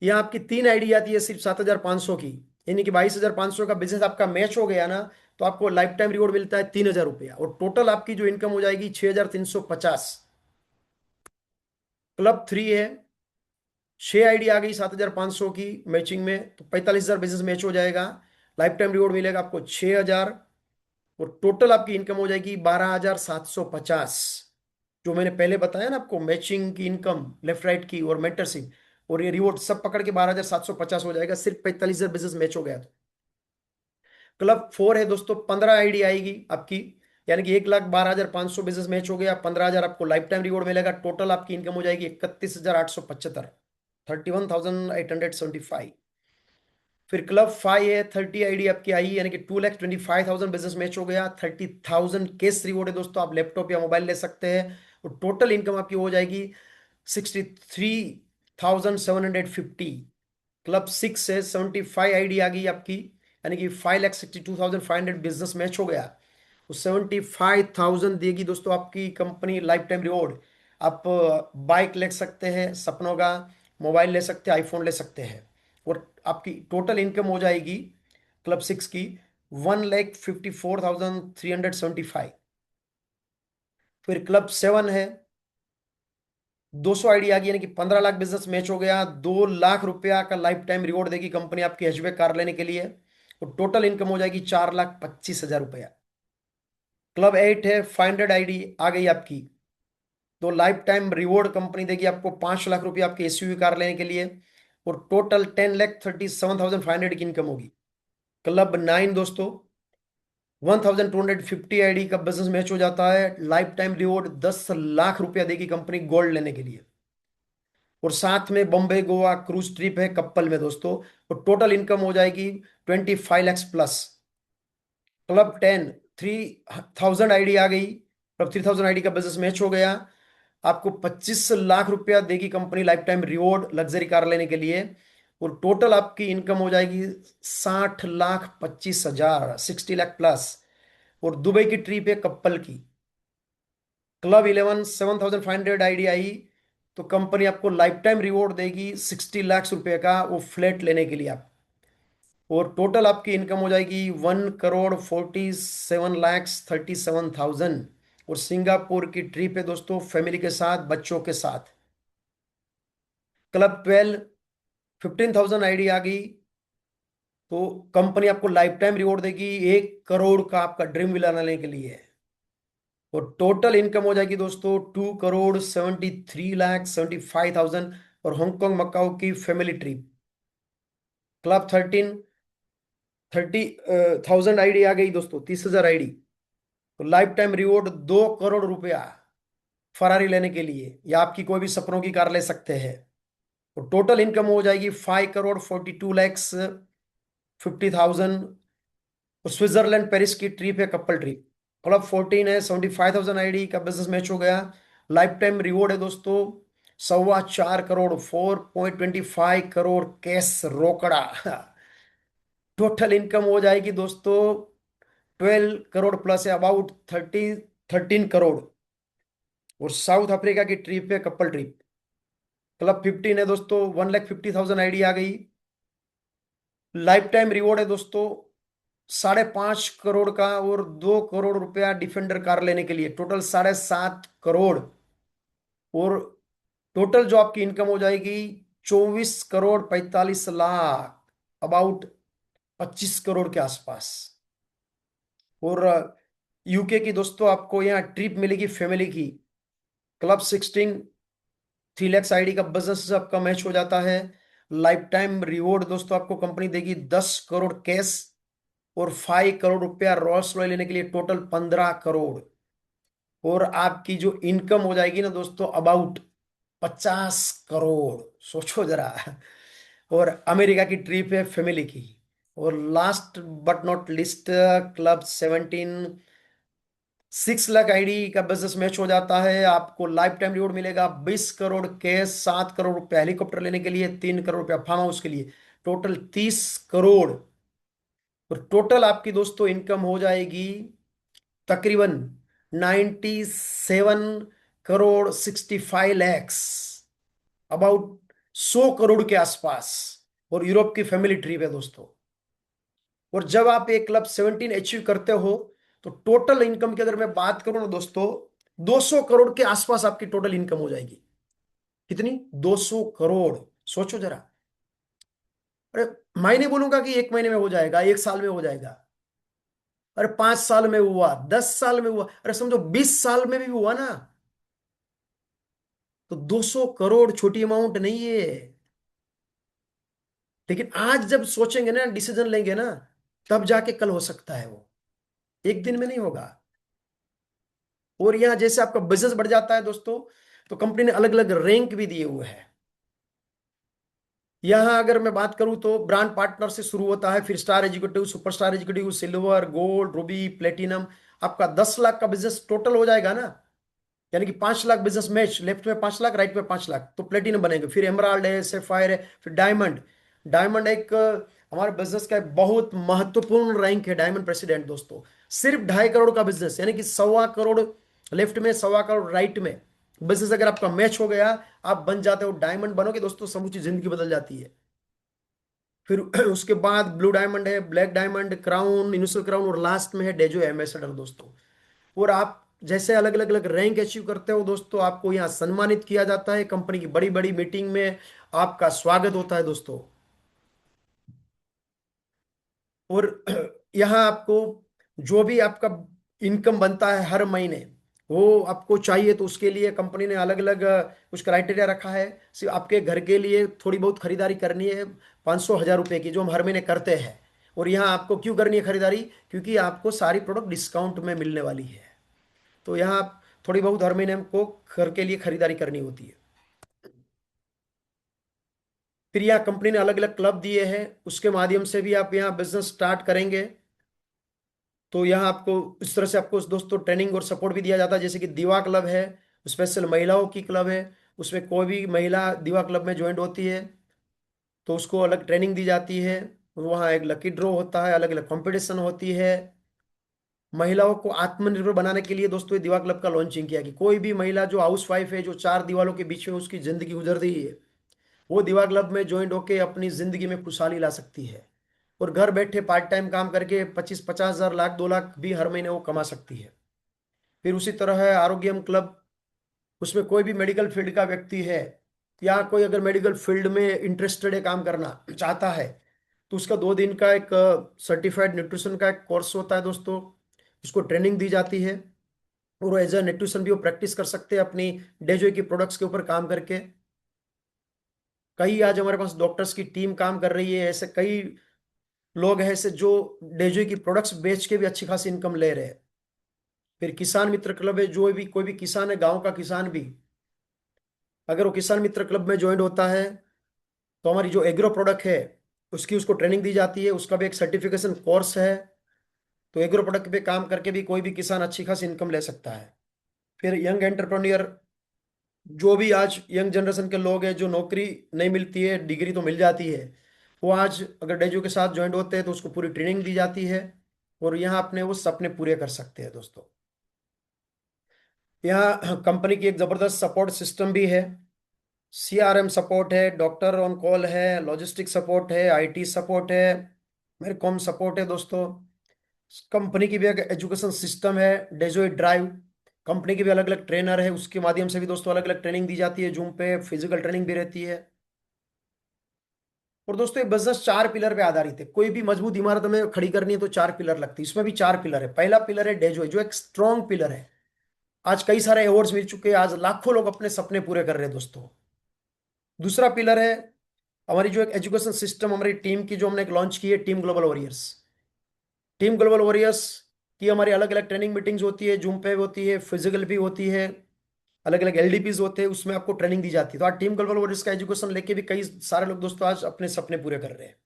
यहाँ आपकी 3 आईडी आती है सिर्फ 7500 की, यानी कि 22,500 का बिजनेस आपका मैच हो गया ना, तो आपको लाइफ टाइम रिवॉर्ड मिलता है 3000 रुपया, और टोटल आपकी जो इनकम हो जाएगी 6350। क्लब 3 है, 6 आईडी आ गई 7500 की मैचिंग में, तो 45,000 बिजनेस मैच हो जाएगा, लाइफ टाइम रिवॉर्ड मिलेगा आपको 6000, और टोटल आपकी इनकम हो जाएगी 12,750। जो मैंने पहले बताया ना आपको, मैचिंग की इनकम लेफ्ट राइट की और मेंटरशिप और ये रिवॉर्ड सब पकड़ के 12,750 हो जाएगा, सिर्फ 45,000 बिजनेस मैच हो गया तो। क्लब 4 है दोस्तों, 15 आईडी आएगी आपकी, यानी कि 1,12,500 बिजनेस मैच हो गया, 15,000 आपको लाइफ टाइम रिवॉर्ड मिलेगा, टोटल आपकी इनकम हो जाएगी 31,875, 31,875। फिर क्लब 5 है, 30 आईडी आपकी आई, यानी कि 2,25,000 बिजनेस मैच हो गया, 30,000 केस रिवॉर्ड है दोस्तों, आप लैपटॉप या मोबाइल ले सकते हैं, और टोटल इनकम आपकी हो जाएगी 63,750। क्लब 6 है, 75 आईडी आ गई आपकी, यानी कि 5,62,500 बिजनेस मैच हो गया, तो 75,000 देगी दोस्तों आपकी कंपनी लाइफ टाइम रिवॉर्ड। आप बाइक ले सकते हैं सपनों का, मोबाइल ले सकते हैं, आईफोन ले सकते हैं, और आपकी टोटल इनकम हो जाएगी क्लब 6 की 1,54,375। फिर क्लब 7 है, 200 आईडी आ गई, यानी कि 15 लाख बिजनेस मैच हो गया, 2 लाख रुपया का लाइफ टाइम रिवॉर्ड देगी कंपनी आपकी हैचबैक कार लेने के लिए, और टोटल इनकम हो जाएगी 4,25,000 रुपया। क्लब 8 है, 500 आईडी आ गई आपकी, तो लाइफ टाइम रिवॉर्ड कंपनी देगी आपको 5 लाख रुपया आपके एसयूवी कार लेने के लिए, और टोटल 10,37,500 की इनकम होगी। क्लब 9 दोस्तों, 1,250 आईडी का बिजनेस मैच हो जाता है, लाइफ टाइम रिवॉर्ड 10 लाख रुपया देगी कंपनी गोल्ड लेने के लिए, और साथ में बॉम्बे गोवा क्रूज ट्रिप है कपल में दोस्तों, और टोटल इनकम हो जाएगी 25 लैक्स प्लस। क्लब 10, 3,000 आईडी आ गई, क्लब 3,000 आईडी का बिजनेस मैच हो गया, आपको 25 लाख रुपया देगी company life time reward luxury car लेने के लिए, और टोटल आपकी इनकम हो जाएगी 60,25,000, 60 लाख प्लस, और दुबई की ट्रिप है कपल की। क्लब 11, 7,500 आईडी आई, तो कंपनी आपको लाइफ टाइम रिवॉर्ड देगी 60 लाख रुपए का, वो फ्लैट लेने के लिए आप, और टोटल आपकी इनकम हो जाएगी 1,47,37,37,000, और सिंगापुर की ट्रिप है दोस्तों फैमिली के साथ बच्चों के साथ। क्लब 12, 15,000 आईडी आ गई, तो कंपनी आपको लाइफ टाइम रिवॉर्ड देगी 1 करोड़ का आपका ड्रीम विला लेने के लिए, और टोटल इनकम हो जाएगी दोस्तों 2,73,75,000, और हांगकांग मकाऊ की फैमिली ट्रिप। क्लब 13, 30,000 आईडी आ गई दोस्तों, 30,000 आईडी, तो लाइफ टाइम रिवॉर्ड 2 करोड़ रुपया फरारी लेने के लिए, या आपकी कोई भी सपनों की कार ले सकते हैं, तो टोटल इनकम हो जाएगी 5,42,50,000, और स्विट्जरलैंड पेरिस की ट्रिप है कपल ट्रिप। क्लब 14 है, 75,000 आईडी का बिजनेस मैच हो गया, लाइफ टाइम रिवॉर्ड है दोस्तों 4.25 करोड़, 4.25 करोड़ कैश रोकड़ा। टोटल इनकम हो जाएगी दोस्तों 12 करोड़ प्लस है, अबाउट 13 करोड़, और साउथ अफ्रीका की ट्रिप है कपल ट्रिप। क्लब 15 है दोस्तों, 1,50,000 आईडी आ गई, लाइफ टाइम रिवॉर्ड है दोस्तों 5.5 करोड़ का, और 2 करोड़ रुपया डिफेंडर कार लेने के लिए, टोटल 7.5 करोड़, और टोटल जो आपकी इनकम हो जाएगी 24 करोड़ 45 लाख, अबाउट 25 करोड़ के आसपास। और यूके की दोस्तों आपको यहाँ ट्रिप मिलेगी फैमिली की। क्लब 16, 3 लाख आईडी का बिजनेस आपका मैच हो जाता है, लाइफ टाइम रिवॉर्ड दोस्तों आपको कंपनी देगी 10 करोड़ कैश, और 5 करोड़ रुपया रॉयल्स रॉयल लेने के लिए, टोटल 15 करोड़, और आपकी जो इनकम हो जाएगी ना दोस्तों अबाउट 50 करोड़, सोचो जरा। और अमेरिका की ट्रिप है फैमिली की। और last but not list, club 17, 6 lakh ID का बिजनेस मैच हो जाता है, आपको लाइफ टाइम रिवॉर्ड मिलेगा 20 करोड़ कैश, 7 करोड़ रुपया हेलीकॉप्टर लेने के लिए, 3 करोड़ रुपया फार्म हाउस के लिए, टोटल 30 करोड़। और टोटल आपकी दोस्तों इनकम हो जाएगी तकरीबन 97 करोड़ 65 लैक्स, अबाउट 100 करोड़ के आसपास। और यूरोप की फैमिली ट्रिप है दोस्तों। और जब आप एक क्लब 17 अचीव करते हो तो टोटल इनकम की अगर मैं बात करूं ना दोस्तों, 200 करोड़ के आसपास आपकी टोटल इनकम हो जाएगी। कितनी? 200 करोड़। सोचो जरा। अरे मैं नहीं बोलूंगा कि एक महीने में हो जाएगा, एक साल में हो जाएगा। अरे 5 साल में हुआ, 10 साल में हुआ, अरे समझो 20 साल में भी हुआ ना, तो 200 करोड़ छोटी अमाउंट नहीं है। लेकिन आज जब सोचेंगे ना, डिसीजन लेंगे ना, तब जाके कल हो सकता है वो, एक दिन में नहीं होगा। और यहाँ जैसे आपका बिजनेस बढ़ जाता है दोस्तों, तो कंपनी ने अलग अलग रैंक भी दिए हुए हैं। यहाँ अगर मैं बात करूं तो ब्रांड पार्टनर से शुरू होता है, फिर star executive, superstar executive, silver, gold, Ruby, platinum. आपका 10 लाख का बिजनेस टोटल हो जाएगा ना, यानी कि 5 लाख बिजनेस मैच, लेफ्ट में 5 लाख, राइट में 5 लाख, तो प्लेटिनम बनेंगे। फिर एमराल्ड है, सेफायर है, फिर डायमंड। डायमंड एक हमारे बिजनेस का एक बहुत महत्वपूर्ण रैंक है, डायमंड प्रेसिडेंट दोस्तों। सिर्फ 2.5 करोड़ का बिजनेस, यानी कि 1.25 करोड़ लेफ्ट में, 1.25 करोड़ राइट में, बिजनेस अगर आपका मैच हो गया, आप बन जाते हो, डायमंड बनोगे दोस्तों, समूची जिंदगी बदल जाती है। फिर उसके बाद ब्लू डायमंड है, black diamond, crown, initial crown, और लास्ट में है डेजो एम्बेसडर दोस्तों। और आप जैसे अलग अलग अलग रैंक अचीव करते हो दोस्तों, आपको यहाँ सम्मानित किया जाता है, कंपनी की बड़ी बड़ी मीटिंग में आपका स्वागत होता है दोस्तों। और यहाँ आपको जो भी आपका इनकम बनता है हर महीने, वो आपको चाहिए तो उसके लिए कंपनी ने अलग अलग कुछ क्राइटेरिया रखा है। सिर्फ आपके घर के लिए थोड़ी बहुत खरीदारी करनी है, 500 1000 रुपए की, जो हम हर महीने करते हैं। और यहाँ आपको क्यों करनी है खरीदारी? क्योंकि आपको सारी प्रोडक्ट डिस्काउंट में मिलने वाली है। तो यहाँ आप थोड़ी बहुत हर महीने हमको घर के लिए खरीदारी करनी होती है। फिर यहाँ कंपनी ने अलग अलग क्लब दिए हैं, उसके माध्यम से भी आप यहाँ बिजनेस स्टार्ट करेंगे। तो यहाँ आपको इस तरह से आपको दोस्तों ट्रेनिंग और सपोर्ट भी दिया जाता है। जैसे कि दीवा क्लब है, स्पेशल महिलाओं की क्लब है, उसमें कोई भी महिला दीवा क्लब में ज्वाइन होती है तो उसको अलग ट्रेनिंग दी जाती है। वहाँ एक लकी ड्रॉ होता है, अलग अलग कंपटीशन होती है। महिलाओं को आत्मनिर्भर बनाने के लिए दोस्तों ये दीवा क्लब का लॉन्चिंग किया कि कोई भी महिला जो हाउस वाइफ है, जो चार दीवारों के बीच में उसकी जिंदगी गुजर रही है, वो दीवा क्लब में ज्वाइन होकर अपनी जिंदगी में खुशहाली ला सकती है। और घर बैठे पार्ट टाइम काम करके 25 50 हजार, लाख 2 लाख भी हर महीने वो कमा सकती है। फिर उसी तरह है आरोग्यम क्लब, उसमें कोई भी मेडिकल फील्ड का व्यक्ति है, या कोई अगर मेडिकल फील्ड में इंटरेस्टेड है, काम करना चाहता है, तो उसका 2 दिन का एक सर्टिफाइड न्यूट्रिशन का एक कोर्स होता है दोस्तों। उसको ट्रेनिंग दी जाती है, और वो एज ए न्यूट्रिशन भी वो प्रैक्टिस कर सकते हैं अपनी डेजो की प्रोडक्ट्स के ऊपर काम करके। कई आज हमारे पास डॉक्टर्स की टीम काम कर रही है, ऐसे कई लोग हैं ऐसे जो डेजो की प्रोडक्ट्स बेच के भी अच्छी खासी इनकम ले रहे हैं। फिर किसान मित्र क्लब है, जो भी कोई भी किसान है, गांव का किसान भी, अगर वो किसान मित्र क्लब में ज्वाइन होता है तो हमारी जो एग्रो प्रोडक्ट है उसकी उसको ट्रेनिंग दी जाती है, उसका भी एक सर्टिफिकेशन कोर्स है। तो एग्रो प्रोडक्ट पे काम करके भी कोई भी किसान अच्छी खासी इनकम ले सकता है। फिर यंग एंटरप्रेन्योर, जो भी आज यंग जनरेशन के लोग हैं, जो नौकरी नहीं मिलती है, डिग्री तो मिल जाती है, वो आज अगर डेजो के साथ ज्वाइन होते हैं तो उसको पूरी ट्रेनिंग दी जाती है, और यहाँ अपने वो सपने पूरे कर सकते हैं दोस्तों। यहाँ कंपनी की एक जबरदस्त सपोर्ट सिस्टम भी है। सीआरएम सपोर्ट है, डॉक्टर ऑन कॉल है, लॉजिस्टिक सपोर्ट है, आईटी सपोर्ट है, मेरे कॉम सपोर्ट है दोस्तों। कंपनी की भी एक एजुकेशन सिस्टम है, डेजोइट ड्राइव। कंपनी के भी अलग अलग ट्रेनर है, उसके माध्यम से भी दोस्तों अलग अलग ट्रेनिंग दी जाती है, जूम पे फिजिकल ट्रेनिंग भी रहती है। और दोस्तों ये बिजनेस 4 पिलर पे आधारित है। कोई भी मजबूत इमारत में खड़ी करनी है तो 4 पिलर लगती है, इसमें भी 4 पिलर है। पहला पिलर है डेजो, जो एक स्ट्रॉन्ग पिलर है। आज कई सारे अवार्ड्स मिल चुके हैं, आज लाखों लोग अपने सपने पूरे कर रहे हैं दोस्तों। दूसरा पिलर है हमारी जो एक एजुकेशन सिस्टम, हमारी टीम की जो हमने एक लॉन्च की है, team global warriors. Team global warriors की हमारी अलग अलग ट्रेनिंग मीटिंग्स होती है, जूम पे होती है, फिजिकल भी होती है, अलग अलग एलडीपीज होते हैं, उसमें आपको ट्रेनिंग दी जाती है। तो आज टीम ग्लोबल वॉरियर्स का एजुकेशन लेके भी कई सारे लोग दोस्तों आज अपने सपने पूरे कर रहे हैं।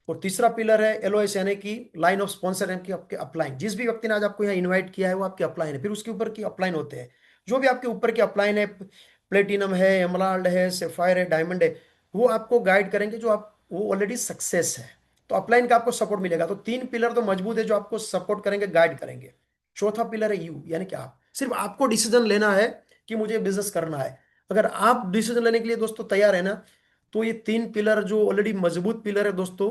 और तीसरा पिलर है एलओएस, यानी कि लाइन ऑफ स्पॉन्सर, यानी कि आपके अपलाइन। जिस भी व्यक्ति ने आज आपको यहाँ इनवाइट किया है वो आपके अपलाइन है, फिर उसके ऊपर की अपलाइन होते हैं। जो भी आपके ऊपर के अपलाइन है, प्लेटिनम है, एमराल्ड है, सेफायर है, डायमंड है, वो आपको गाइड करेंगे, जो आप वो ऑलरेडी सक्सेस है। तो अपलाइन का आपको सपोर्ट मिलेगा। तो तीन पिलर तो मजबूत है जो आपको सपोर्ट करेंगे, गाइड करेंगे। चौथा पिलर है यू, यानी कि आप, सिर्फ आपको डिसीजन लेना है कि मुझे बिजनेस करना है। अगर आप डिसीजन लेने के लिए दोस्तों तैयार है ना, तो ये तीन पिलर जो ऑलरेडी मजबूत पिलर है दोस्तों,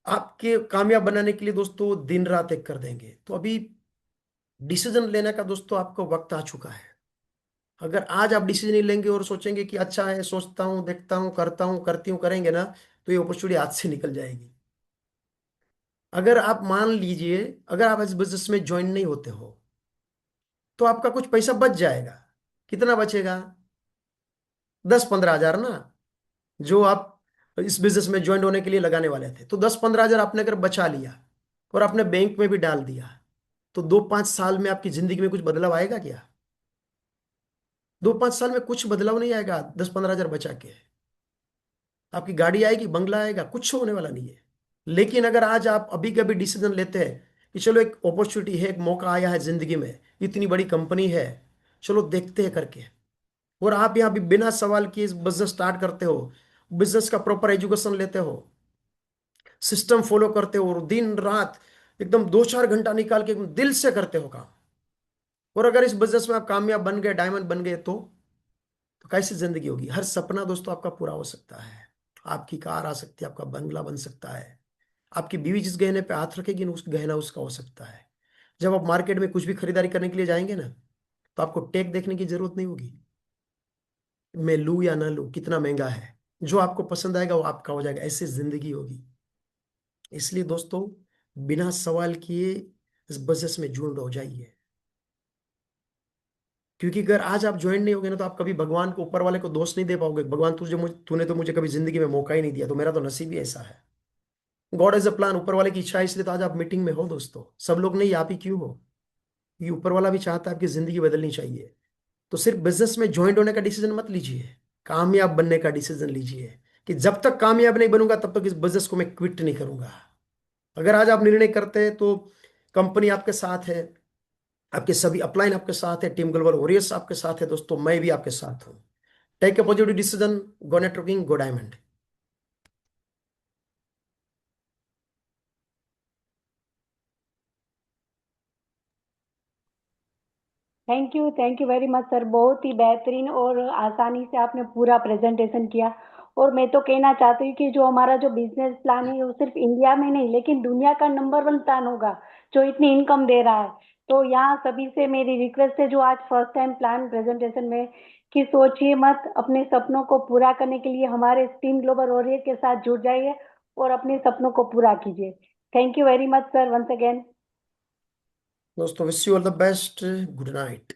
आपके कामयाब बनाने के लिए दोस्तों दिन रात एक कर देंगे। तो अभी डिसीजन लेने का दोस्तों आपको वक्त आ चुका है। अगर आज आप डिसीजन नहीं लेंगे और सोचेंगे कि अच्छा है, सोचता हूँ, देखता हूँ, करता हूँ, करती हूँ, करेंगे ना, तो ये अपॉर्चुनिटी हाथ से निकल जाएगी। अगर आप मान लीजिए, अगर आप इस बिजनेस में ज्वाइन नहीं होते हो, तो आपका कुछ पैसा बच जाएगा। कितना बचेगा? 10-15 हजार ना, जो आप इस बिजनेस में ज्वाइन होने के लिए लगाने वाले थे। तो 10-15 हजार आपने अगर बचा लिया और आपने बैंक में भी डाल दिया, तो 2-5 साल में आपकी जिंदगी में कुछ बदलाव आएगा क्या? 2-5 साल में कुछ बदलाव नहीं आएगा। 10-15 हजार बचा के आपकी गाड़ी आएगी, बंगला आएगा, कुछ होने वाला नहीं है। लेकिन अगर आज आप अभी कभी डिसीजन लेते हैं कि चलो एक अपॉर्चुनिटी है, एक मौका आया है जिंदगी में, इतनी बड़ी कंपनी है, चलो देखते हैं करके, और आप यहाँ भी बिना सवाल किए बिजनेस स्टार्ट करते हो, बिजनेस का प्रॉपर एजुकेशन लेते हो, सिस्टम फॉलो करते हो, और दिन रात एकदम 2-4 घंटा निकाल के एकदम दिल से करते हो काम, और अगर इस बिजनेस में आप कामयाब बन गए, डायमंड बन गए, तो कैसी जिंदगी होगी? हर सपना दोस्तों आपका पूरा हो सकता है। आपकी कार आ सकती है, आपका बंगला बन सकता है, आपकी बीवी जिस गहने पे हाथ रखेगी ना, उस गहना उसका हो सकता है। जब आप मार्केट में कुछ भी खरीदारी करने के लिए जाएंगे ना, तो आपको टैग देखने की जरूरत नहीं होगी, मैं लूं या ना लूं, कितना महंगा है। जो आपको पसंद आएगा वो आपका हो जाएगा, ऐसी जिंदगी होगी। इसलिए दोस्तों, बिना सवाल किए इस बिजनेस में जुड़ हो जाइए। क्योंकि अगर आज आप ज्वाइन नहीं होगे ना, तो आप कभी भगवान को, ऊपर वाले को दोष नहीं दे पाओगे, भगवान तूने तो मुझे कभी जिंदगी में मौका ही नहीं दिया, तो मेरा तो नसीब ही ऐसा है। गॉड इज अ प्लान, ऊपर वाले की इच्छा है, इसलिए तो आज आप मीटिंग में हो दोस्तों। सब लोग नहीं, आप ही क्यों हो? ये ऊपर वाला भी चाहता है आपकी जिंदगी बदलनी चाहिए। तो सिर्फ बिजनेस में ज्वाइंट होने का डिसीजन मत लीजिए, कामयाब बनने का डिसीजन लीजिए, कि जब तक कामयाब नहीं बनूंगा तब तक इस बिजनेस को मैं क्विट नहीं करूंगा। अगर आज आप निर्णय करते हैं, तो कंपनी आपके साथ है, आपके सभी अपलाइन आपके साथ है, टीम ग्लोबल वॉरियर्स आपके साथ है दोस्तों, मैं भी आपके साथ हूं। Take a positive decision, go networking, go diamond. Thank you very much sir. बहुत ही बेहतरीन और आसानी से आपने पूरा प्रेजेंटेशन किया। और मैं तो कहना चाहती हूँ कि जो हमारा जो बिजनेस प्लान है वो सिर्फ इंडिया में नहीं लेकिन दुनिया का नंबर 1 प्लान होगा, जो इतनी इनकम दे रहा है। तो यहाँ सभी से मेरी रिक्वेस्ट है, जो आज फर्स्ट टाइम प्लान प्रेजेंटेशन में, कि सोचिए मत, अपने सपनों को पूरा करने के लिए हमारे टीम ग्लोबल वॉरियर के साथ जुड़ जाइए और अपने सपनों को पूरा कीजिए। Thank you very much sir, once again. दोस्तों, wish you all the best, good night.